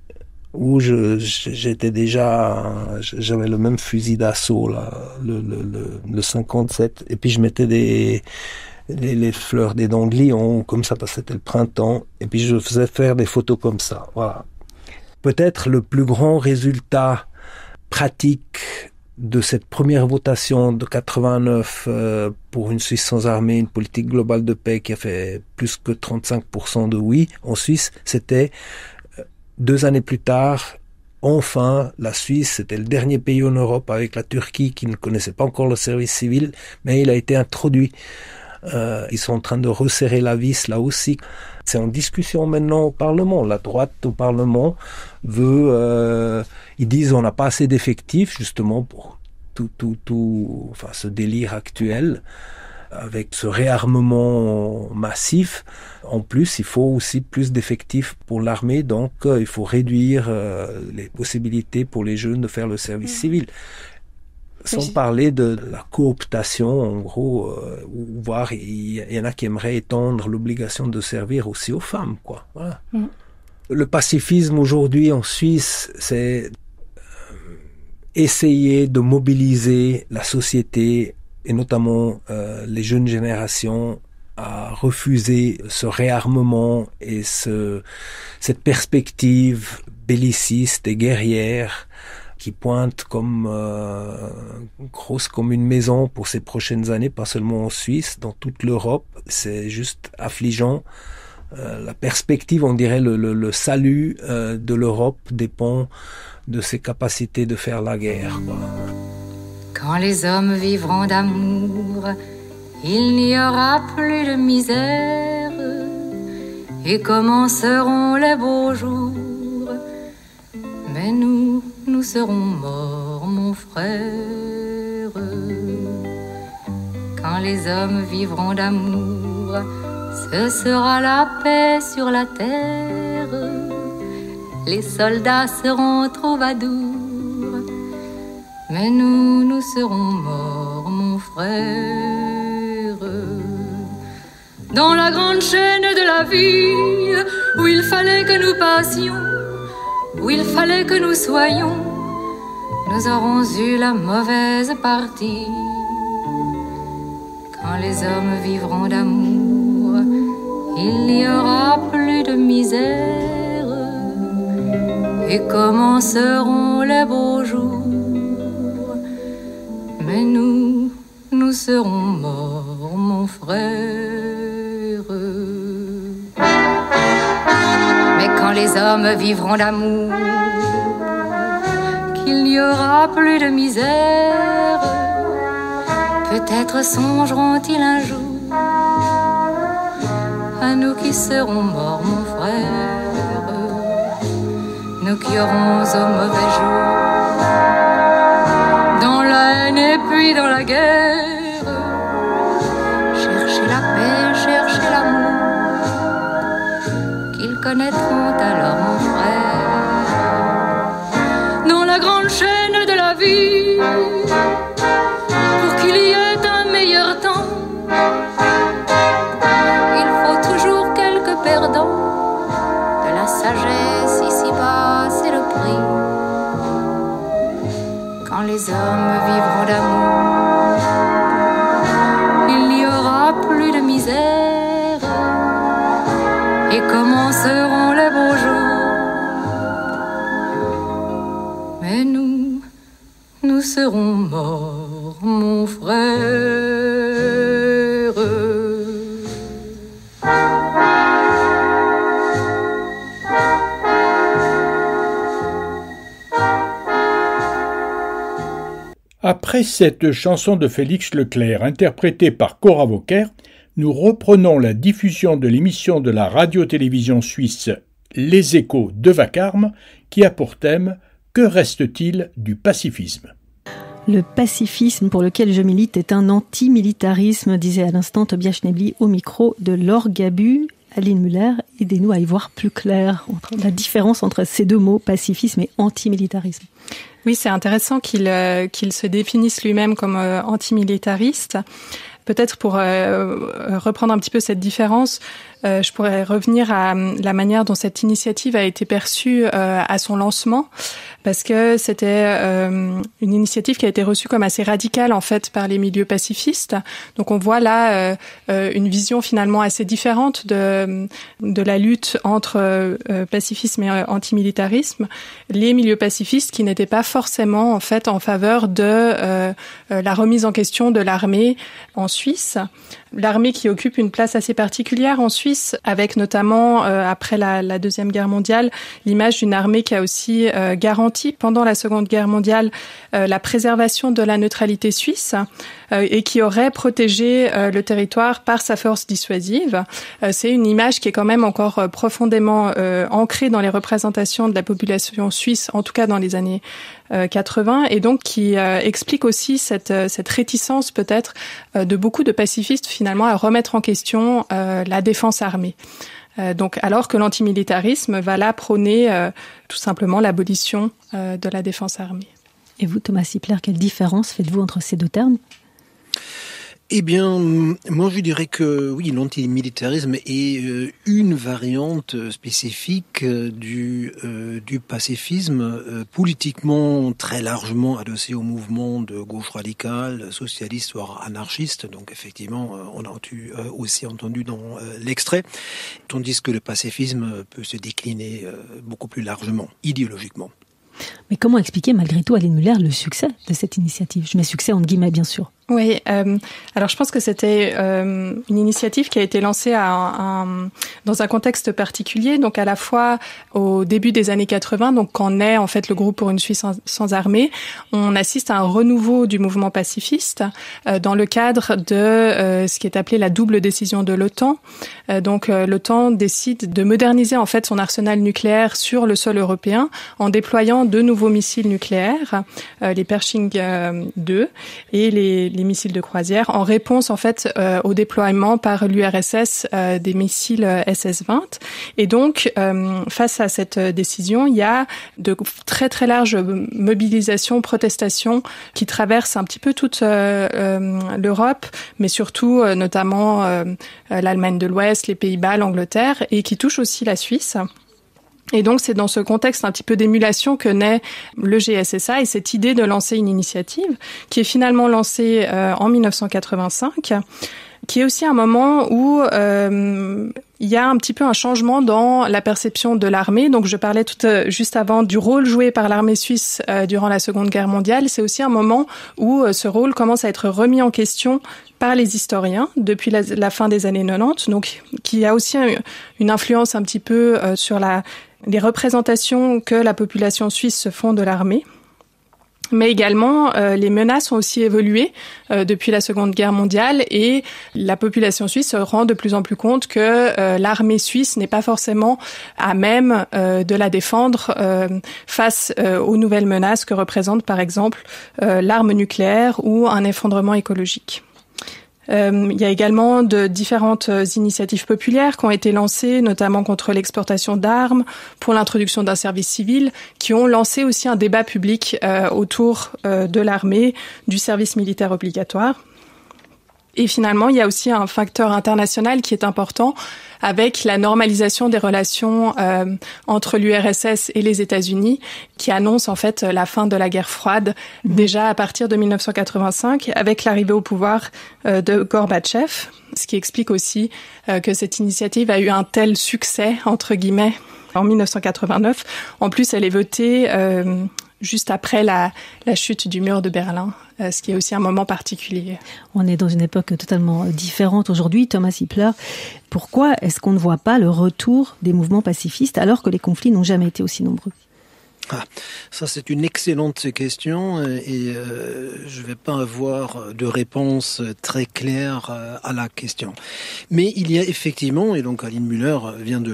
où j'étais déjà, j'avais le même fusil d'assaut, là, le 57, et puis je mettais les fleurs des dents de lion, comme ça, parce que c'était le printemps, et puis je faisais faire des photos comme ça, voilà. Peut-être le plus grand résultat pratique de cette première votation de 89 pour une Suisse sans armée, une politique globale de paix qui a fait plus que 35% de oui en Suisse, c'était 2 années plus tard, enfin, la Suisse, c'était le dernier pays en Europe avec la Turquie qui ne connaissait pas encore le service civil, mais il a été introduit. Ils sont en train de resserrer la vis là aussi. C'est en discussion maintenant au Parlement. La droite au Parlement veut... ils disent on n'a pas assez d'effectifs justement pour enfin, ce délire actuel. Avec ce réarmement massif, en plus, il faut aussi plus d'effectifs pour l'armée, donc il faut réduire les possibilités pour les jeunes de faire le service civil. Sans parler de la cooptation, en gros, voire il y en a qui aimeraient étendre l'obligation de servir aussi aux femmes, quoi. Voilà. Le pacifisme aujourd'hui en Suisse, c'est essayer de mobiliser la société et notamment les jeunes générations à refuser ce réarmement et cette perspective belliciste et guerrière qui pointe comme grosse comme une maison pour ces prochaines années, pas seulement en Suisse, dans toute l'Europe. C'est juste affligeant. La perspective, on dirait le salut de l'Europe dépend de ses capacités de faire la guerre, quoi. Quand les hommes vivront d'amour, il n'y aura plus de misère et commenceront les beaux jours. Mais nous serons morts, mon frère. Quand les hommes vivront d'amour, ce sera la paix sur la terre. Les soldats seront troubadours. Mais nous serons morts, mon frère. Dans la grande chaîne de la vie, où il fallait que nous passions, où il fallait que nous soyons, nous aurons eu la mauvaise partie. Quand les hommes vivront d'amour, il n'y aura plus de misère et commenceront les beaux jours. Mais nous serons morts, mon frère. Mais quand les hommes vivront d'amour, qu'il n'y aura plus de misère, peut-être songeront-ils un jour à nous qui serons morts, mon frère. Nous qui aurons au mauvais jour, dans la haine et puis dans la guerre, chercher la paix, chercher l'amour, qu'ils connaîtront alors, mon frère. Dans la grande chaîne de la vie, pour qu'il y ait un meilleur temps, il faut toujours quelques perdants. De la sagesse ici-bas, c'est le prix. Quand les hommes vivront d'amour, il n'y aura plus de misère et commenceront les beaux jours. Mais nous serons morts, mon frère. Après cette chanson de Félix Leclerc interprétée par Cora Vauquer, nous reprenons la diffusion de l'émission de la radio-télévision suisse Les Échos de Vacarme qui a pour thème « Que reste-t-il du pacifisme ?» Le pacifisme pour lequel je milite est un antimilitarisme, disait à l'instant Tobias Schnebly au micro de Laure Gabu. Aline Muller, aidez-nous à y voir plus clair la différence entre ces deux mots, pacifisme et antimilitarisme. Oui, c'est intéressant qu'il se définisse lui-même comme antimilitariste, Peut-être pour reprendre un petit peu cette différence, je pourrais revenir à la manière dont cette initiative a été perçue à son lancement, parce que c'était une initiative qui a été reçue comme assez radicale en fait par les milieux pacifistes. Donc on voit là une vision finalement assez différente de la lutte entre pacifisme et antimilitarisme. Les milieux pacifistes qui n'étaient pas forcément en fait en faveur de la remise en question de l'armée en Suisse. L'armée qui occupe une place assez particulière en Suisse, avec notamment, après la Deuxième Guerre mondiale, l'image d'une armée qui a aussi garanti, pendant la Seconde Guerre mondiale, la préservation de la neutralité suisse et qui aurait protégé le territoire par sa force dissuasive. C'est une image qui est quand même encore profondément ancrée dans les représentations de la population suisse, en tout cas dans les années 80, et donc qui explique aussi cette réticence peut-être de beaucoup de pacifistes finalement à remettre en question la défense armée. Donc, alors que l'antimilitarisme va là prôner tout simplement l'abolition de la défense armée. Et vous, Thomas Sippler, quelle différence faites-vous entre ces deux termes ? Eh bien, moi je dirais que oui, l'antimilitarisme est une variante spécifique du pacifisme, politiquement très largement adossé au mouvement de gauche radicale, socialiste voire anarchiste. Donc effectivement, on a aussi entendu dans l'extrait, tandis que le pacifisme peut se décliner beaucoup plus largement, idéologiquement. Mais comment expliquer malgré tout, Aline Muller, le succès de cette initiative ? Je mets succès entre guillemets, bien sûr. Oui, alors je pense que c'était une initiative qui a été lancée dans un contexte particulier, donc à la fois au début des années 80, donc quand naît en fait le groupe pour une Suisse sans armée, on assiste à un renouveau du mouvement pacifiste dans le cadre de ce qui est appelé la double décision de l'OTAN. Donc l'OTAN décide de moderniser en fait son arsenal nucléaire sur le sol européen en déployant 2 nouveaux missiles nucléaires, les Pershing 2 et les missiles de croisière, en réponse en fait au déploiement par l'URSS des missiles SS-20. Et donc, face à cette décision, il y a de très très larges mobilisations, protestations qui traversent un petit peu toute l'Europe, mais surtout notamment l'Allemagne de l'Ouest, les Pays-Bas, l'Angleterre, et qui touchent aussi la Suisse. Et donc, c'est dans ce contexte un petit peu d'émulation que naît le GSSA et cette idée de lancer une initiative qui est finalement lancée en 1985, qui est aussi un moment où il y a un petit peu un changement dans la perception de l'armée. Donc, je parlais juste avant du rôle joué par l'armée suisse durant la Seconde Guerre mondiale. C'est aussi un moment où ce rôle commence à être remis en question par les historiens depuis la fin des années 90, donc qui a aussi une influence un petit peu sur les représentations que la population suisse se font de l'armée. Mais également, les menaces ont aussi évolué depuis la Seconde Guerre mondiale et la population suisse se rend de plus en plus compte que l'armée suisse n'est pas forcément à même de la défendre face aux nouvelles menaces que représente par exemple l'arme nucléaire ou un effondrement écologique. Il y a également de différentes initiatives populaires qui ont été lancées, notamment contre l'exportation d'armes, pour l'introduction d'un service civil, qui ont lancé aussi un débat public autour de l'armée, du service militaire obligatoire. Et finalement, il y a aussi un facteur international qui est important avec la normalisation des relations entre l'URSS et les États-Unis, qui annonce en fait la fin de la guerre froide déjà à partir de 1985 avec l'arrivée au pouvoir de Gorbatchev, ce qui explique aussi que cette initiative a eu un tel succès entre guillemets en 1989. En plus, elle est votée juste après la chute du mur de Berlin, ce qui est aussi un moment particulier. On est dans une époque totalement différente aujourd'hui. Thomas Sippler, pourquoi est-ce qu'on ne voit pas le retour des mouvements pacifistes alors que les conflits n'ont jamais été aussi nombreux ? Ça c'est une excellente question et je vais pas avoir de réponse très claire à la question. Mais il y a effectivement, et donc Aline Muller vient de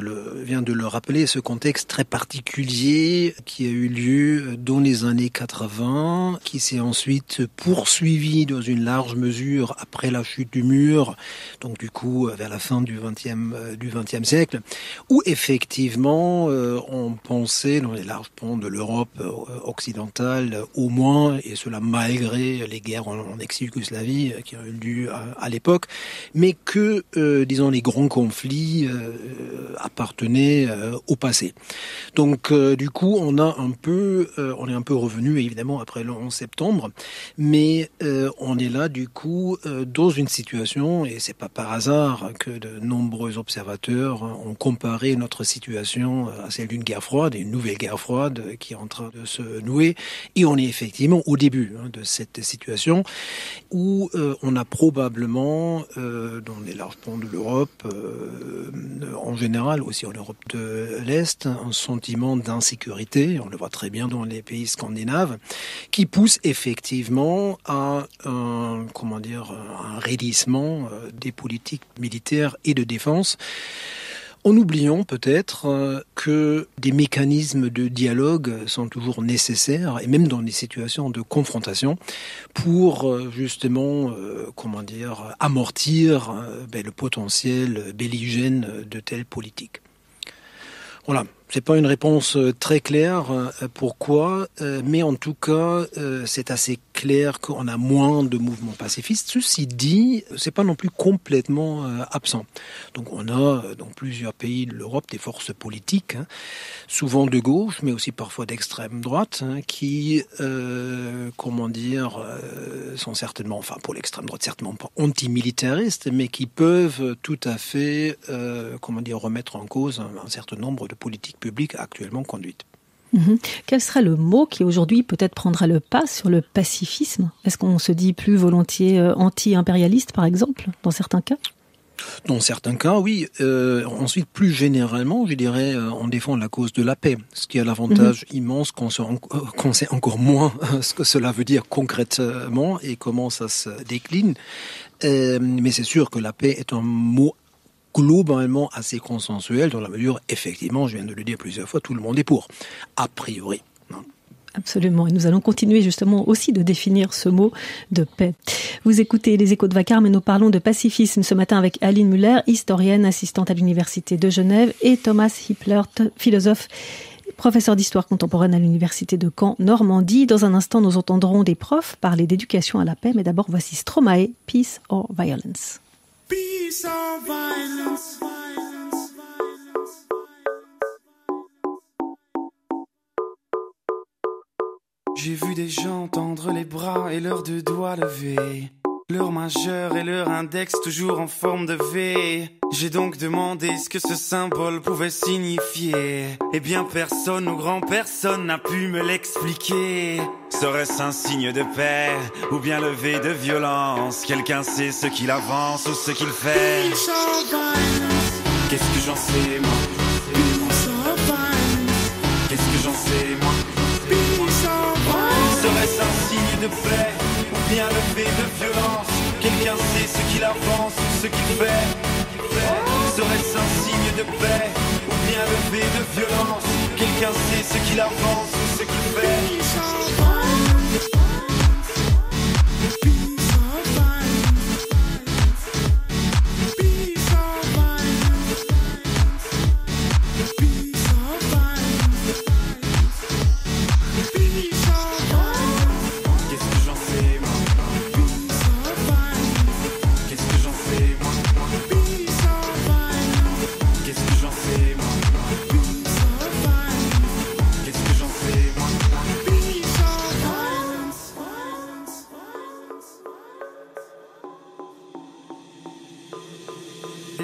le rappeler, ce contexte très particulier qui a eu lieu dans les années 80, qui s'est ensuite poursuivi dans une large mesure après la chute du mur, donc du coup vers la fin du XXe siècle, où effectivement on pensait dans les larges pans de de l'Europe occidentale au moins, et cela malgré les guerres en ex-Yougoslavie qui ont eu lieu à l'époque, mais que, disons, les grands conflits appartenaient au passé. Donc, du coup, on est un peu revenu, évidemment, après le 11 septembre, mais on est là, du coup, dans une situation, et c'est pas par hasard que de nombreux observateurs ont comparé notre situation à celle d'une guerre froide, une nouvelle guerre froide qui est en train de se nouer, et on est effectivement au début de cette situation où on a probablement, dans les larges pans de l'Europe, en général, aussi en Europe de l'Est, un sentiment d'insécurité, on le voit très bien dans les pays scandinaves, qui pousse effectivement à un raidissement des politiques militaires et de défense, en oubliant peut-être que des mécanismes de dialogue sont toujours nécessaires, et même dans des situations de confrontation, pour justement, amortir le potentiel belligène de telles politiques. Voilà. C'est pas une réponse très claire pourquoi, mais en tout cas, c'est assez clair qu'on a moins de mouvements pacifistes. Ceci dit, c'est pas non plus complètement absent. Donc on a dans plusieurs pays de l'Europe des forces politiques, souvent de gauche, mais aussi parfois d'extrême droite, qui, sont certainement, enfin pour l'extrême droite, certainement pas antimilitaristes, mais qui peuvent tout à fait, remettre en cause un certain nombre de politiques publiques actuellement conduites. Quel sera le mot qui aujourd'hui peut-être prendra le pas sur le pacifisme ? Est-ce qu'on se dit plus volontiers anti-impérialiste par exemple, dans certains cas ? Dans certains cas, oui. Ensuite, plus généralement, je dirais, on défend la cause de la paix, ce qui a l'avantage immense qu'on sait encore moins ce que cela veut dire concrètement et comment ça se décline. Mais c'est sûr que la paix est un mot globalement assez consensuel, dans la mesure, effectivement, je viens de le dire plusieurs fois, tout le monde est pour, a priori. Absolument, et nous allons continuer justement aussi de définir ce mot de paix. Vous écoutez les Échos de Vacarme et nous parlons de pacifisme ce matin avec Aline Muller, historienne, assistante à l'Université de Genève, et Thomas Hiplert, philosophe, professeur d'histoire contemporaine à l'Université de Caen, Normandie. Dans un instant, nous entendrons des profs parler d'éducation à la paix, mais d'abord voici Stromae, Peace or Violence. Peace or violence, violence, violence. J'ai vu des gens tendre les bras et leurs deux doigts levés, leur majeur et leur index toujours en forme de V. J'ai donc demandé ce que ce symbole pouvait signifier. Eh bien personne ou grand personne n'a pu me l'expliquer. Serait-ce un signe de paix ou bien levé de violence? Quelqu'un sait ce qu'il avance ou ce qu'il fait? Qu'est-ce que j'en sais moi? Qu'est-ce que j'en sais moi? Serait-ce un signe de paix ou bien levé de violence? Quelqu'un sait ce qu'il avance ou ce qu'il fait? Serait-ce un signe de paix ou bien levé de violence? Quelqu'un sait ce qu'il avance ou ce qu'il fait?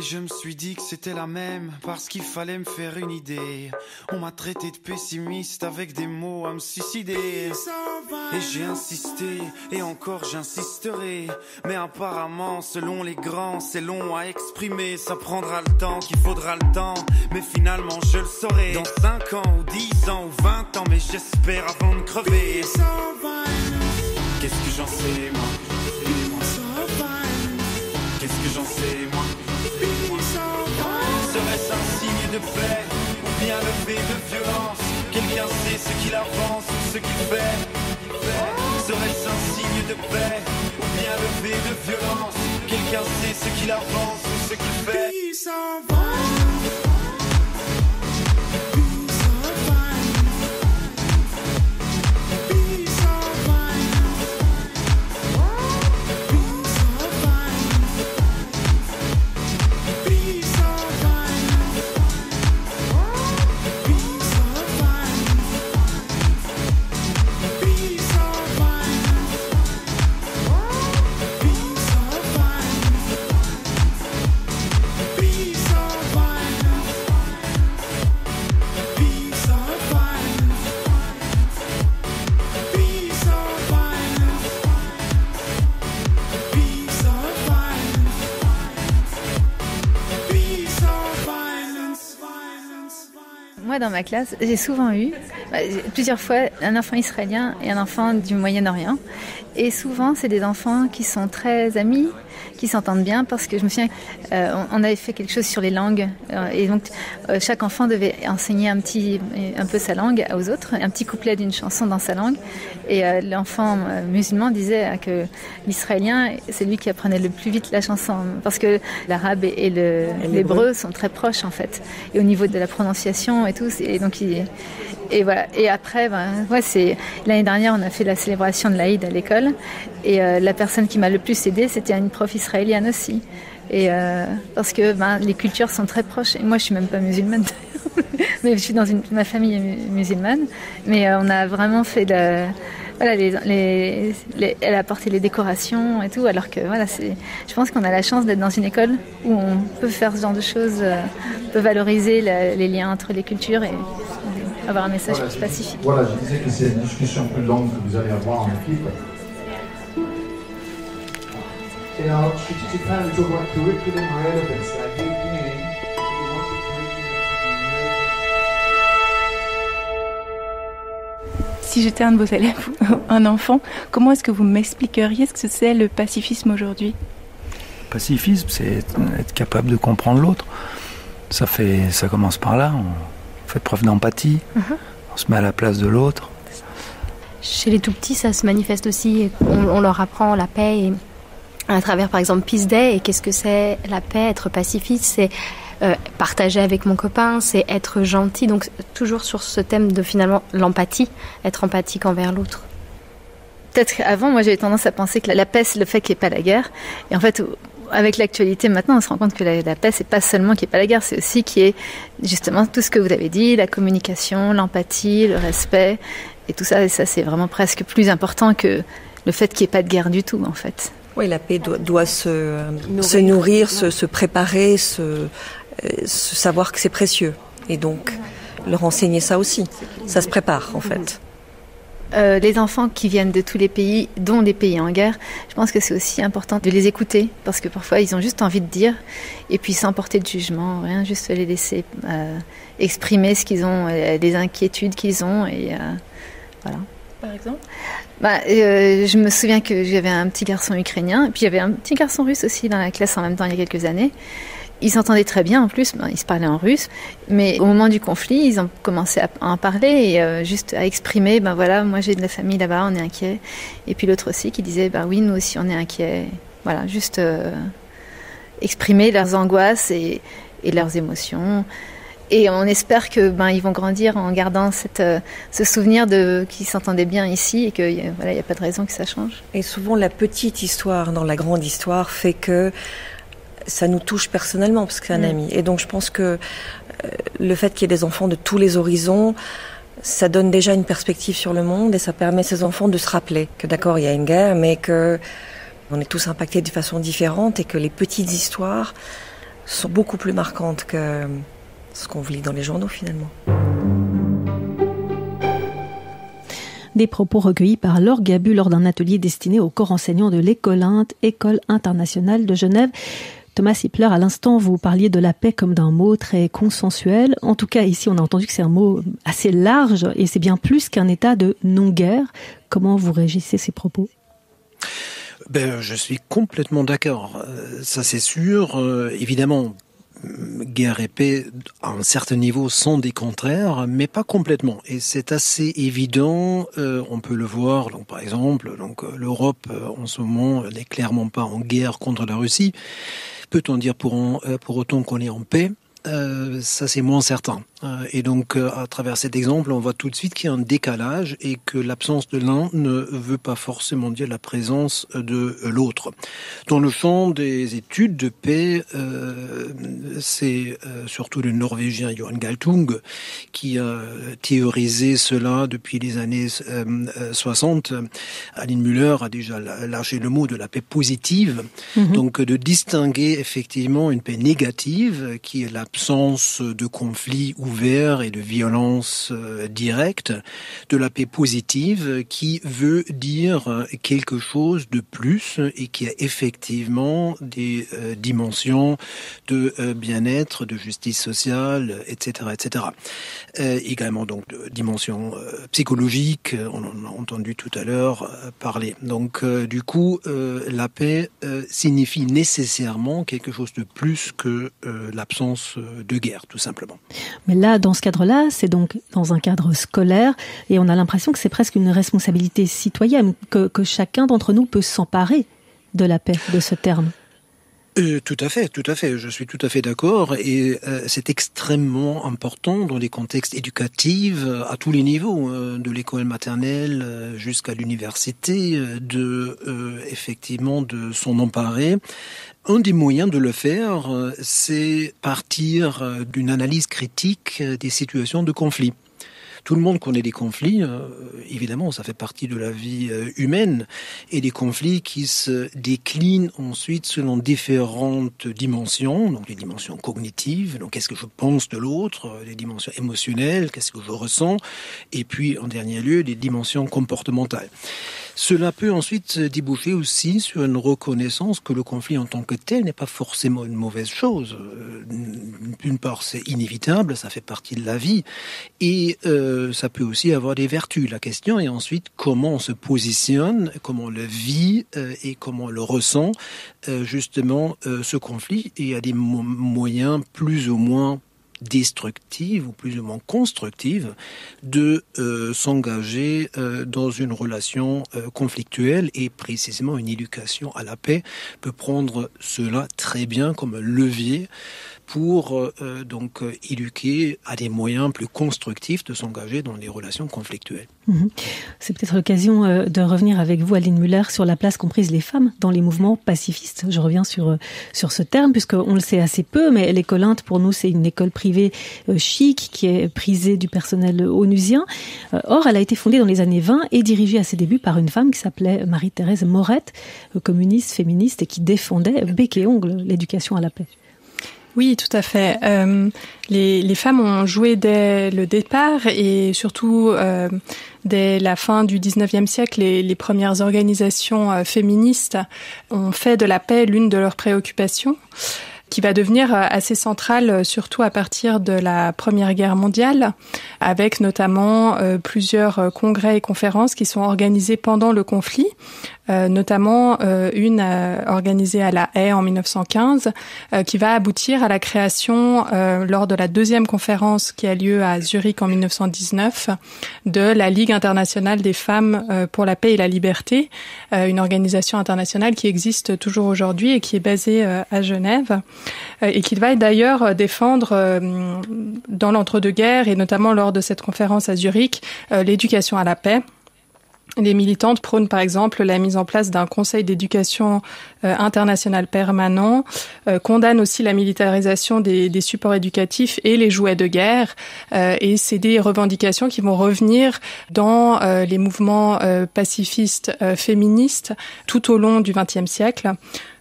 Je me suis dit que c'était la même parce qu'il fallait me faire une idée. On m'a traité de pessimiste avec des mots à me suicider. Et j'ai insisté et encore j'insisterai. Mais apparemment selon les grands c'est long à exprimer. Ça prendra le temps qu'il faudra le temps. Mais finalement je le saurai dans 5 ans ou 10 ans ou 20 ans. Mais j'espère avant de crever. Qu'est-ce que j'en sais moi? Qu'est-ce que j'en sais moi? Serait-ce un signe de paix ou bien levé de violence? Quelqu'un sait ce qu'il avance ou ce qu'il fait? Serait-ce un signe de paix ou bien levé de violence? Quelqu'un sait ce qu'il avance ou ce qu'il fait? Moi, dans ma classe, j'ai souvent eu, plusieurs fois, un enfant israélien et un enfant du Moyen-Orient. Et souvent, c'est des enfants qui sont très amis, qui s'entendent bien, parce que je me souviens, on avait fait quelque chose sur les langues. Et donc, chaque enfant devait enseigner un peu sa langue aux autres, un petit couplet d'une chanson dans sa langue. Et l'enfant musulman disait que l'israélien, c'est lui qui apprenait le plus vite la chanson, parce que l'arabe et l'hébreu sont très proches, en fait. Et au niveau de la prononciation et tout, et donc et voilà. Et après, c'est l'année dernière, on a fait la célébration de l'Aïd à l'école, et la personne qui m'a le plus aidée, c'était une prof israélienne aussi. Et parce que les cultures sont très proches. Et moi, je suis même pas musulmane d'ailleurs, mais je suis ma famille est musulmane. Mais on a vraiment fait elle a apporté les décorations et tout, alors que je pense qu'on a la chance d'être dans une école où on peut faire ce genre de choses, on peut valoriser les liens entre les cultures et avoir un message plus pacifique. Voilà, je disais que c'est une discussion plus longue que vous allez avoir en équipe. Et alors, tu parles de curriculum relevance, Si j'étais un de vos élèves, un enfant, comment est-ce que vous m'expliqueriez ce que c'est le pacifisme aujourd'hui ? Le pacifisme, c'est être capable de comprendre l'autre. Ça commence par là, on fait preuve d'empathie, on se met à la place de l'autre. Chez les tout-petits, ça se manifeste aussi. On leur apprend la paix et à travers, par exemple, Peace Day. Et qu'est-ce que c'est la paix, être pacifiste ? C'est partager avec mon copain, c'est être gentil. Donc toujours sur ce thème de finalement l'empathie, être empathique envers l'autre. Peut-être qu'avant, moi j'avais tendance à penser que la paix c'est le fait qu'il n'y ait pas la guerre. Et en fait, avec l'actualité maintenant, on se rend compte que la paix c'est pas seulement qu'il n'y ait pas la guerre, c'est aussi qu'il y ait justement tout ce que vous avez dit, la communication, l'empathie, le respect et tout ça. Et ça c'est vraiment presque plus important que le fait qu'il n'y ait pas de guerre du tout en fait. Oui, la paix doit se nourrir, se préparer, se savoir que c'est précieux. Et donc, leur enseigner ça aussi. Ça se prépare, en fait. Les enfants qui viennent de tous les pays, dont des pays en guerre, je pense que c'est aussi important de les écouter, parce que parfois, ils ont juste envie de dire, et puis sans porter de jugement, rien, juste les laisser exprimer ce qu'ils ont, les inquiétudes qu'ils ont, et voilà. Par exemple ? Je me souviens que j'avais un petit garçon ukrainien, et puis il y avait un petit garçon russe aussi dans la classe en même temps il y a quelques années. Ils s'entendaient très bien en plus, ils se parlaient en russe, mais au moment du conflit, ils ont commencé à en parler et juste à exprimer, moi j'ai de la famille là-bas, on est inquiet. Et puis l'autre aussi qui disait, oui, nous aussi on est inquiets. Voilà, juste exprimer leurs angoisses et leurs émotions. Et on espère que ils vont grandir en gardant ce souvenir qu'ils s'entendaient bien ici et qu'il n'y a pas de raison que ça change. Et souvent la petite histoire dans la grande histoire fait que ça nous touche personnellement parce que c'est un ami. Et donc je pense que le fait qu'il y ait des enfants de tous les horizons, ça donne déjà une perspective sur le monde et ça permet à ces enfants de se rappeler que d'accord, il y a une guerre, mais que on est tous impactés de façon différente et que les petites histoires sont beaucoup plus marquantes que ce qu'on lit dans les journaux finalement. Des propos recueillis par Laure Gabu lors d'un atelier destiné aux corps enseignants de l'École Inde, École internationale de Genève. Thomas Hippler, à l'instant, vous parliez de la paix comme d'un mot très consensuel. En tout cas, ici, on a entendu que c'est un mot assez large et c'est bien plus qu'un état de non-guerre. Comment vous régissez ces propos ? Je suis complètement d'accord. Ça, c'est sûr. Évidemment, guerre et paix, à un certain niveau, sont des contraires, mais pas complètement. Et c'est assez évident. On peut le voir, par exemple, l'Europe, en ce moment, n'est clairement pas en guerre contre la Russie. Peut-on dire pour autant qu'on est en paix ? Ça, c'est moins certain. Et donc, à travers cet exemple, on voit tout de suite qu'il y a un décalage et que l'absence de l'un ne veut pas forcément dire la présence de l'autre. Dans le champ des études de paix, c'est surtout le Norvégien Johan Galtung qui a théorisé cela depuis les années 60. Aline Müller a déjà lâché le mot de la paix positive, donc de distinguer effectivement une paix négative qui est l'absence de conflit ou ouvert et de violence directe, de la paix positive qui veut dire quelque chose de plus et qui a effectivement des dimensions de bien-être, de justice sociale, etc., etc. Également donc de dimension psychologique, on en a entendu tout à l'heure parler. Donc du coup, la paix signifie nécessairement quelque chose de plus que l'absence de guerre, tout simplement. Mais là, dans ce cadre-là, c'est donc dans un cadre scolaire, et on a l'impression que c'est presque une responsabilité citoyenne, que chacun d'entre nous peut s'emparer de la paix, de ce terme. Tout à fait. Je suis tout à fait d'accord et c'est extrêmement important dans les contextes éducatifs à tous les niveaux, de l'école maternelle jusqu'à l'université, effectivement de s'en emparer. Un des moyens de le faire, c'est partir d'une analyse critique des situations de conflit. Tout le monde connaît des conflits, évidemment, ça fait partie de la vie humaine, et des conflits qui se déclinent ensuite selon différentes dimensions, donc les dimensions cognitives, donc qu'est-ce que je pense de l'autre, les dimensions émotionnelles, qu'est-ce que je ressens, et puis en dernier lieu, les dimensions comportementales. Cela peut ensuite déboucher aussi sur une reconnaissance que le conflit en tant que tel n'est pas forcément une mauvaise chose. D'une part, c'est inévitable, ça fait partie de la vie, et ça peut aussi avoir des vertus. La question est ensuite comment on se positionne, comment on le vit et comment on le ressent, justement, ce conflit. Et il y a des moyens plus ou moins destructive ou plus ou moins constructive de s'engager dans une relation conflictuelle, et précisément une éducation à la paix peut prendre cela très bien comme levier pour donc éduquer à des moyens plus constructifs de s'engager dans les relations conflictuelles. C'est peut-être l'occasion de revenir avec vous, Aline Muller, sur la place qu'ont prise les femmes dans les mouvements pacifistes. Je reviens sur ce terme, puisqu'on le sait assez peu, mais l'école Inde, pour nous, c'est une école privée chic qui est prisée du personnel onusien. Or, elle a été fondée dans les années 20 et dirigée à ses débuts par une femme qui s'appelait Marie-Thérèse Morette, communiste, féministe, et qui défendait bec et ongle l'éducation à la paix. Oui, tout à fait. Les femmes ont joué dès le départ et surtout dès la fin du 19e siècle, les premières organisations féministes ont fait de la paix l'une de leurs préoccupations, qui va devenir assez centrale, surtout à partir de la Première Guerre mondiale, avec notamment plusieurs congrès et conférences qui sont organisés pendant le conflit, notamment une organisée à La Haye en 1915, qui va aboutir à la création, lors de la deuxième conférence qui a lieu à Zurich en 1919, de la Ligue internationale des femmes pour la paix et la liberté, une organisation internationale qui existe toujours aujourd'hui et qui est basée à Genève, et qui va d'ailleurs défendre dans l'entre-deux-guerres et notamment lors de cette conférence à Zurich l'éducation à la paix. Les militantes prônent par exemple la mise en place d'un conseil d'éducation international permanent, condamnent aussi la militarisation des supports éducatifs et les jouets de guerre, et c'est des revendications qui vont revenir dans les mouvements pacifistes féministes tout au long du XXe siècle.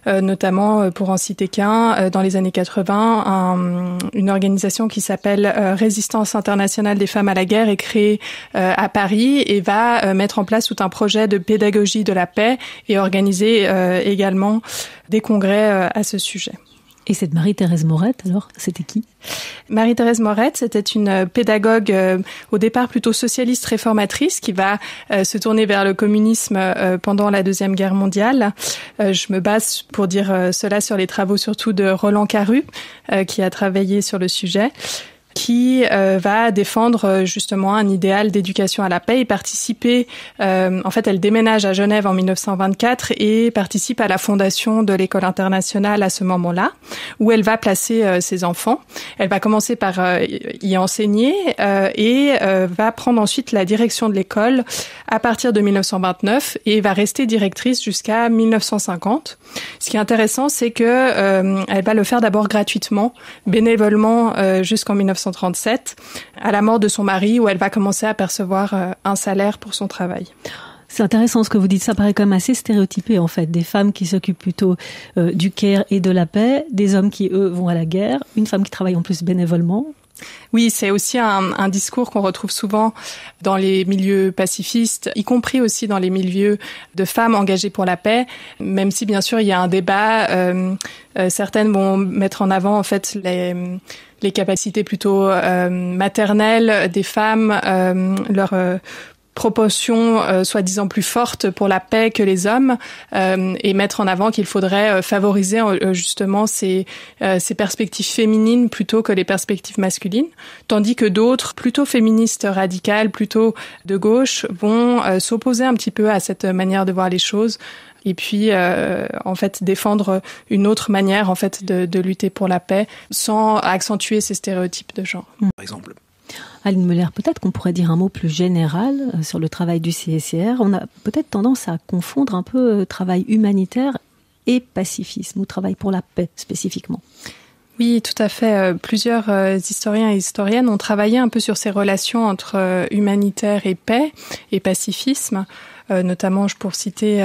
Notamment, pour en citer qu'un, dans les années 80, une organisation qui s'appelle Résistance internationale des femmes à la guerre est créée à Paris et va mettre en place tout un projet de pédagogie de la paix et organiser également des congrès à ce sujet. Et cette Marie-Thérèse Morette, alors, c'était qui ? Marie-Thérèse Morette, c'était une pédagogue au départ plutôt socialiste réformatrice qui va se tourner vers le communisme pendant la Deuxième Guerre mondiale. Je me base pour dire cela sur les travaux surtout de Roland Caru, qui a travaillé sur le sujet, qui va défendre justement un idéal d'éducation à la paix et participer, en fait elle déménage à Genève en 1924 et participe à la fondation de l'école internationale à ce moment-là, où elle va placer ses enfants. Elle va commencer par y enseigner et va prendre ensuite la direction de l'école à partir de 1929 et va rester directrice jusqu'à 1950. Ce qui est intéressant, c'est que elle va le faire d'abord gratuitement, bénévolement jusqu'en 1937, à la mort de son mari, où elle va commencer à percevoir un salaire pour son travail. C'est intéressant ce que vous dites, ça paraît quand même assez stéréotypé en fait, des femmes qui s'occupent plutôt du care et de la paix, des hommes qui eux vont à la guerre, une femme qui travaille en plus bénévolement. Oui, c'est aussi un discours qu'on retrouve souvent dans les milieux pacifistes, y compris aussi dans les milieux de femmes engagées pour la paix, même si bien sûr il y a un débat. Certaines vont mettre en avant en fait les capacités plutôt maternelles des femmes, leur proportion soi-disant plus forte pour la paix que les hommes, et mettre en avant qu'il faudrait favoriser justement ces perspectives féminines plutôt que les perspectives masculines, tandis que d'autres, plutôt féministes radicales, plutôt de gauche, vont s'opposer un petit peu à cette manière de voir les choses et puis en fait défendre une autre manière en fait de lutter pour la paix sans accentuer ces stéréotypes de genre. Par exemple. Aline Müller, peut-être qu'on pourrait dire un mot plus général sur le travail du CICR. On a peut-être tendance à confondre un peu travail humanitaire et pacifisme, ou travail pour la paix spécifiquement. Oui, tout à fait. Plusieurs historiens et historiennes ont travaillé un peu sur ces relations entre humanitaire et paix et pacifisme. Notamment, pour citer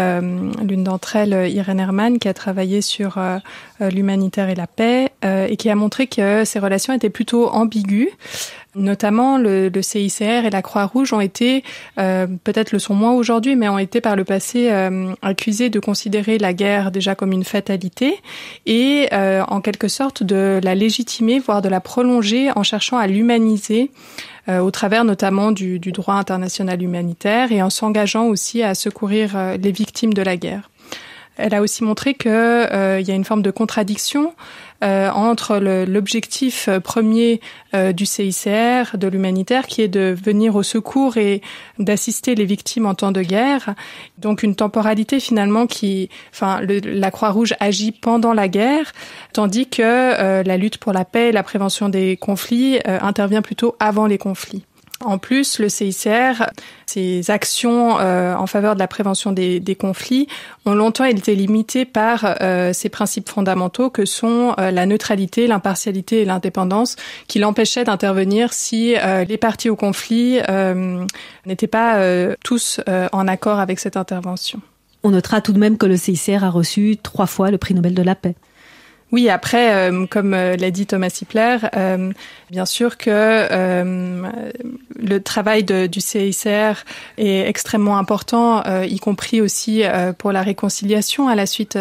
l'une d'entre elles, Irène Herman, qui a travaillé sur l'humanitaire et la paix et qui a montré que ces relations étaient plutôt ambiguës. Notamment, le CICR et la Croix-Rouge ont été, peut-être le sont moins aujourd'hui, mais ont été par le passé accusés de considérer la guerre déjà comme une fatalité et en quelque sorte de la légitimer, voire de la prolonger en cherchant à l'humaniser au travers notamment du droit international humanitaire et en s'engageant aussi à secourir les victimes de la guerre. Elle a aussi montré qu'il y a une forme de contradiction entre l'objectif premier du CICR, de l'humanitaire, qui est de venir au secours et d'assister les victimes en temps de guerre. Donc une temporalité finalement la Croix-Rouge agit pendant la guerre, tandis que la lutte pour la paix et la prévention des conflits intervient plutôt avant les conflits. En plus, le CICR, ses actions en faveur de la prévention des conflits ont longtemps été limitées par ses principes fondamentaux que sont la neutralité, l'impartialité et l'indépendance, qui l'empêchaient d'intervenir si les parties au conflit n'étaient pas tous en accord avec cette intervention. On notera tout de même que le CICR a reçu 3 fois le prix Nobel de la paix. Oui, après, comme l'a dit Thomas Sippler, bien sûr que le travail du CICR est extrêmement important, y compris aussi pour la réconciliation à la suite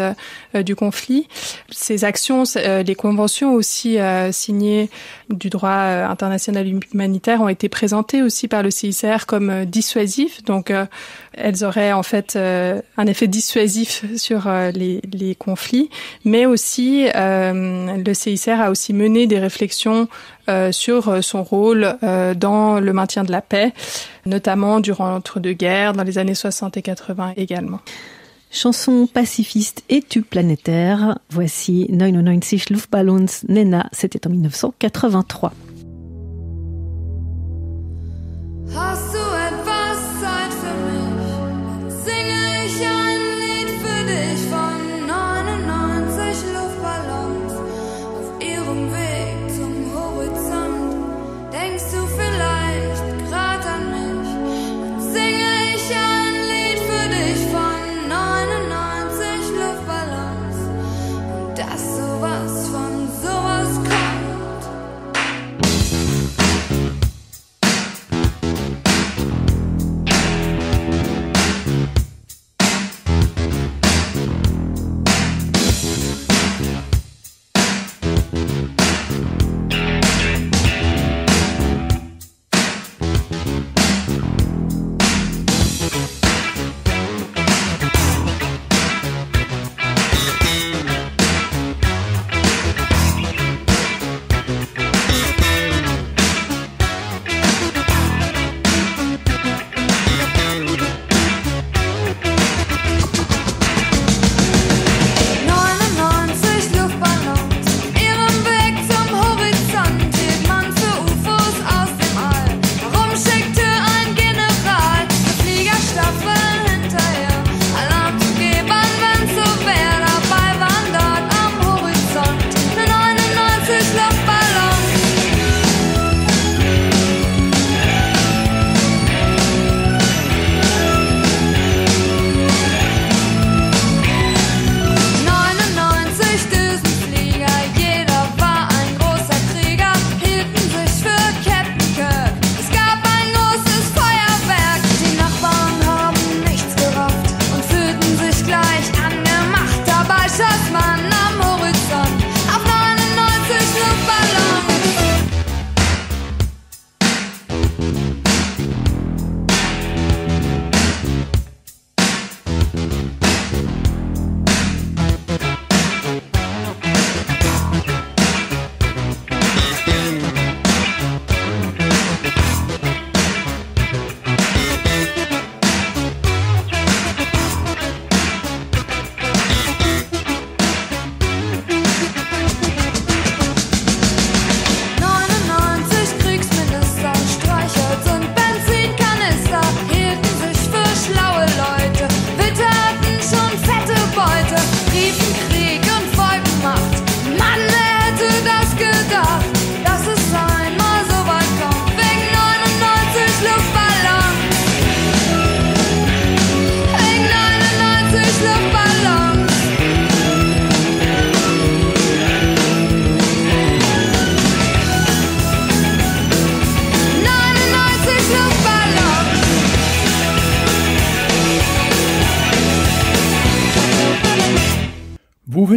du conflit. Ces actions, les conventions aussi signées du droit international humanitaire ont été présentées aussi par le CICR comme dissuasives, donc elles auraient en fait un effet dissuasif sur les conflits, mais aussi le CICR a aussi mené des réflexions sur son rôle dans le maintien de la paix, notamment durant l'entre-deux-guerres, dans les années 60 et 80 également. Chanson pacifiste et tube planétaire, voici 99 Luftballons, Nena, c'était en 1983. Hast du etwas Zeit für mich? Singe ich ein Lied für dich von 99 Luftballons auf ihrem Weg zum Horizont. Denkst du vielleicht grad an mich? Dann singe ich ein Lied für dich von 99 Luftballons und dass sowas von sowas kommt.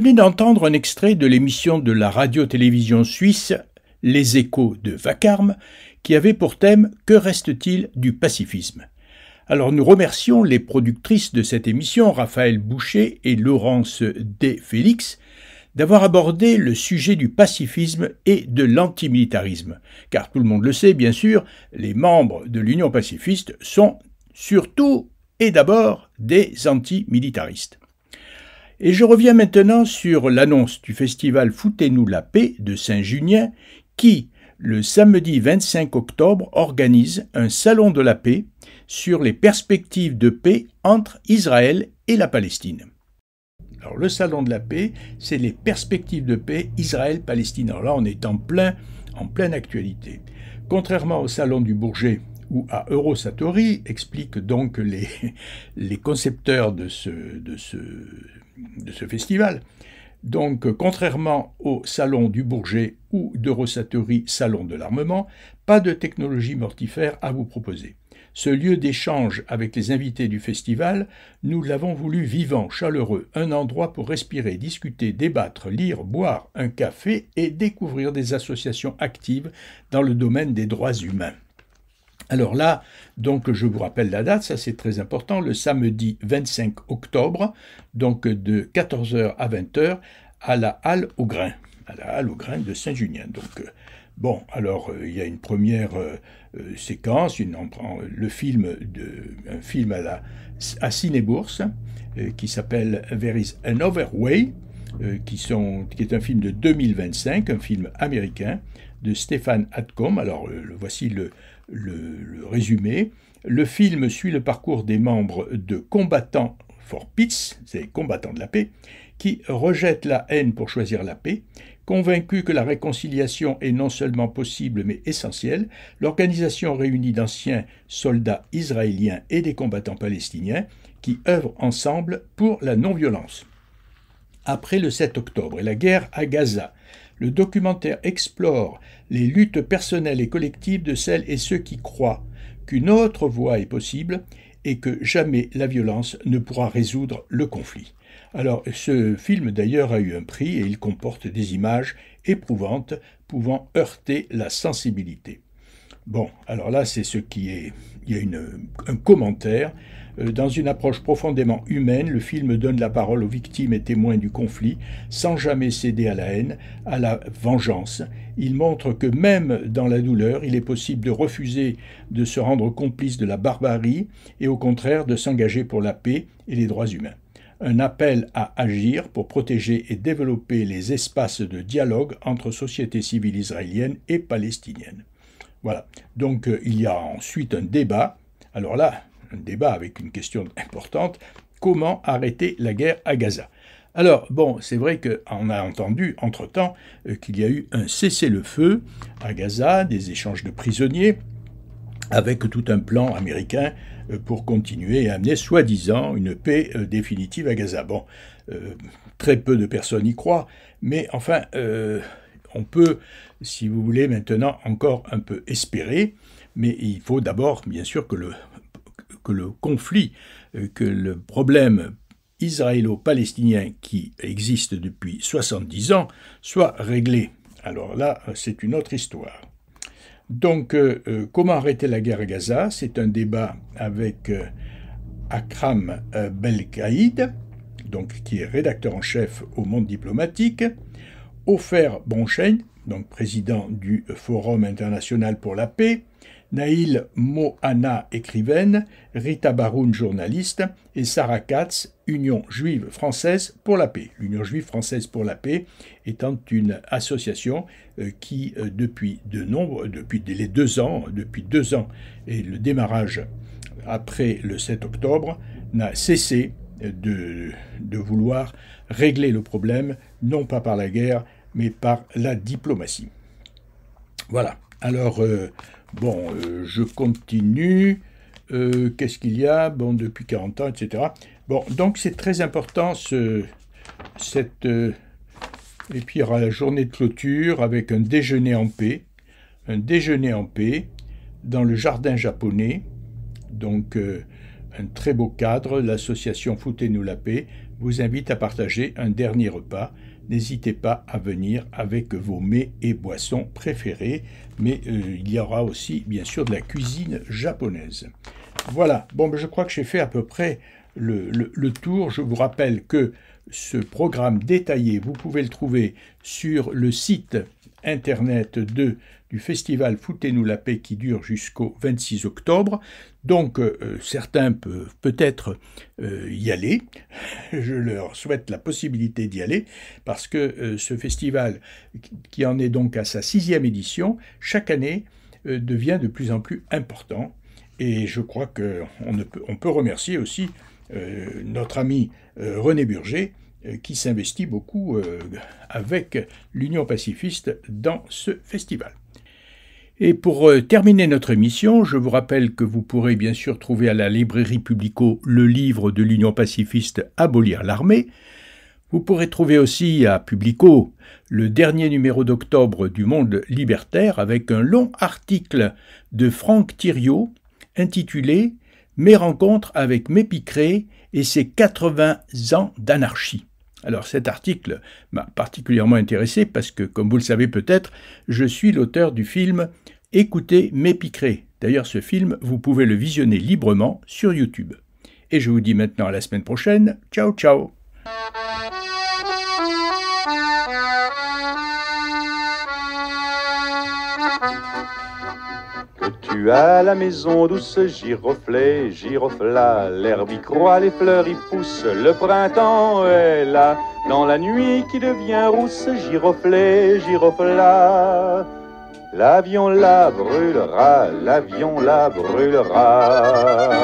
venez d'entendre un extrait de l'émission de la radio-télévision suisse Les Échos de Vacarme, qui avait pour thème « Que reste-t-il du pacifisme ?» Alors nous remercions les productrices de cette émission, Raphaël Boucher et Laurence Desfélix, d'avoir abordé le sujet du pacifisme et de l'antimilitarisme. Car tout le monde le sait, bien sûr, les membres de l'Union pacifiste sont surtout et d'abord des antimilitaristes. Et je reviens maintenant sur l'annonce du festival Foutez-nous la paix de Saint-Junien qui, le samedi 25 octobre, organise un salon de la paix sur les perspectives de paix entre Israël et la Palestine. Alors le salon de la paix, c'est les perspectives de paix Israël-Palestine. Alors là, on est en pleine actualité. Contrairement au salon du Bourget ou à Eurosatori, expliquent donc les concepteurs de ce festival. Donc, contrairement au salon du Bourget ou d'Eurosatori, salon de l'armement, pas de technologie mortifère à vous proposer. Ce lieu d'échange avec les invités du festival, nous l'avons voulu vivant, chaleureux, un endroit pour respirer, discuter, débattre, lire, boire un café et découvrir des associations actives dans le domaine des droits humains. Alors là, donc je vous rappelle la date, ça c'est très important, le samedi 25 octobre, donc de 14h à 20h, à la Halle aux Grains, de Saint-Junien. Donc, bon, alors il y a une première séquence, un film à Cinébourse, qui s'appelle There is Another Way, qui est un film de 2025, un film américain, de Stéphane Adcom. Alors voici le résumé. Le film suit le parcours des membres de Combattants for Peace, c'est combattants de la paix, qui rejettent la haine pour choisir la paix. Convaincus que la réconciliation est non seulement possible mais essentielle, l'organisation réunit d'anciens soldats israéliens et des combattants palestiniens qui œuvrent ensemble pour la non-violence. Après le 7 octobre et la guerre à Gaza, le documentaire explore les luttes personnelles et collectives de celles et ceux qui croient qu'une autre voie est possible et que jamais la violence ne pourra résoudre le conflit. Alors, ce film d'ailleurs a eu un prix et il comporte des images éprouvantes pouvant heurter la sensibilité. Bon, alors là, c'est ce qui est... Il y a un commentaire. Dans une approche profondément humaine, le film donne la parole aux victimes et témoins du conflit, sans jamais céder à la haine, à la vengeance. Il montre que même dans la douleur, il est possible de refuser de se rendre complice de la barbarie et au contraire de s'engager pour la paix et les droits humains. Un appel à agir pour protéger et développer les espaces de dialogue entre sociétés civiles israéliennes et palestiniennes. Voilà. Donc il y a ensuite un débat. Alors là, un débat avec une question importante, comment arrêter la guerre à Gaza? Alors, bon, c'est vrai qu'on a entendu, entre-temps, qu'il y a eu un cessez-le-feu à Gaza, des échanges de prisonniers, avec tout un plan américain pour continuer et amener, soi-disant, une paix définitive à Gaza. Bon, très peu de personnes y croient, mais enfin, on peut, si vous voulez, maintenant encore un peu espérer, mais il faut d'abord, bien sûr, que le conflit, que le problème israélo-palestinien qui existe depuis 70 ans soit réglé. Alors là, c'est une autre histoire. Donc, comment arrêter la guerre à Gaza? C'est un débat avec Akram Belkaïd, donc, qui est rédacteur en chef au Monde diplomatique, Ofer Bronstein, donc président du Forum international pour la paix, Naïl Mohana, écrivaine, Rita Baroun, journaliste, et Sarah Katz, Union juive française pour la paix. L'Union juive française pour la paix étant une association qui, depuis les 2 ans, et le démarrage après le 7 octobre, n'a cessé de vouloir régler le problème, non pas par la guerre, mais par la diplomatie. Voilà. Alors, je continue. Qu'est-ce qu'il y a? Bon, depuis 40 ans, etc. Bon, donc c'est très important, et puis il y aura la journée de clôture avec un déjeuner en paix. Un déjeuner en paix dans le jardin japonais. Donc, un très beau cadre, l'association Foutez-nous la paix vous invite à partager un dernier repas. N'hésitez pas à venir avec vos mets et boissons préférés, mais il y aura aussi bien sûr de la cuisine japonaise. Voilà, bon, je crois que j'ai fait à peu près le tour. Je vous rappelle que ce programme détaillé, vous pouvez le trouver sur le site internet du festival Foutez-nous la paix qui dure jusqu'au 26 octobre. Donc certains peuvent peut-être y aller. Je leur souhaite la possibilité d'y aller parce que ce festival, qui en est donc à sa 6e édition, chaque année devient de plus en plus important. Et je crois qu'on peut remercier aussi notre ami René Burger, qui s'investit beaucoup avec l'Union pacifiste dans ce festival. Et pour terminer notre émission, je vous rappelle que vous pourrez bien sûr trouver à la librairie Publico le livre de l'Union pacifiste « Abolir l'armée ». Vous pourrez trouver aussi à Publico le dernier numéro d'octobre du Monde libertaire avec un long article de Franck Thiriot intitulé « Mes rencontres avec Mépicré et ses 80 ans d'anarchie ». Alors cet article m'a particulièrement intéressé parce que, comme vous le savez peut-être, je suis l'auteur du film « Écoutez Mépicré ». D'ailleurs, ce film, vous pouvez le visionner librement sur YouTube. Et je vous dis maintenant à la semaine prochaine. Ciao, ciao. Tu as la maison douce, giroflée, girofla, l'herbe y croît, les fleurs y poussent, le printemps est là. Dans la nuit qui devient rousse, giroflée, girofla, l'avion la brûlera, l'avion la brûlera.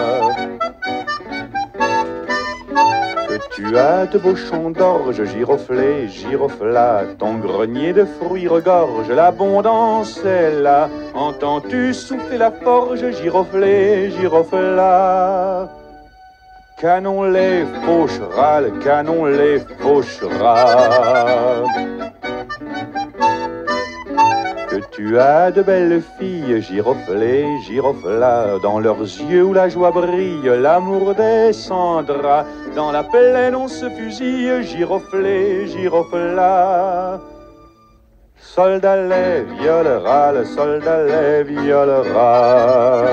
Tu as de beaux champs d'orge, giroflée, girofla, ton grenier de fruits regorge, l'abondance est là. Entends-tu souffler la forge, giroflée, girofla? Canon les fauchera, le canon les fauchera. Que tu as de belles filles, giroflée, girofla, dans leurs yeux où la joie brille, l'amour descendra. Dans la plaine on se fusille, giroflée, girofla. Soldat les violera, le soldat les violera.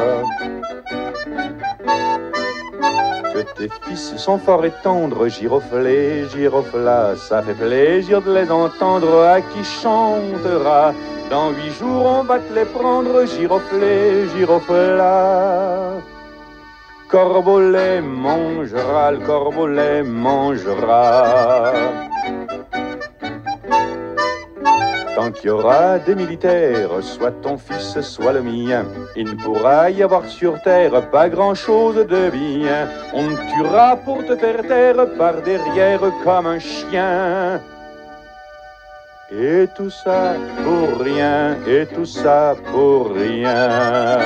Que tes fils sont forts et tendres, giroflée, girofla, ça fait plaisir de les entendre, à qui chantera. Dans 8 jours on va te les prendre, giroflée, girofla. Corbeau les mangera, le corbeau les mangera. Tant qu'il y aura des militaires, soit ton fils, soit le mien, il ne pourra y avoir sur terre pas grand-chose de bien. On te tuera pour te faire taire par derrière comme un chien. Et tout ça pour rien, et tout ça pour rien.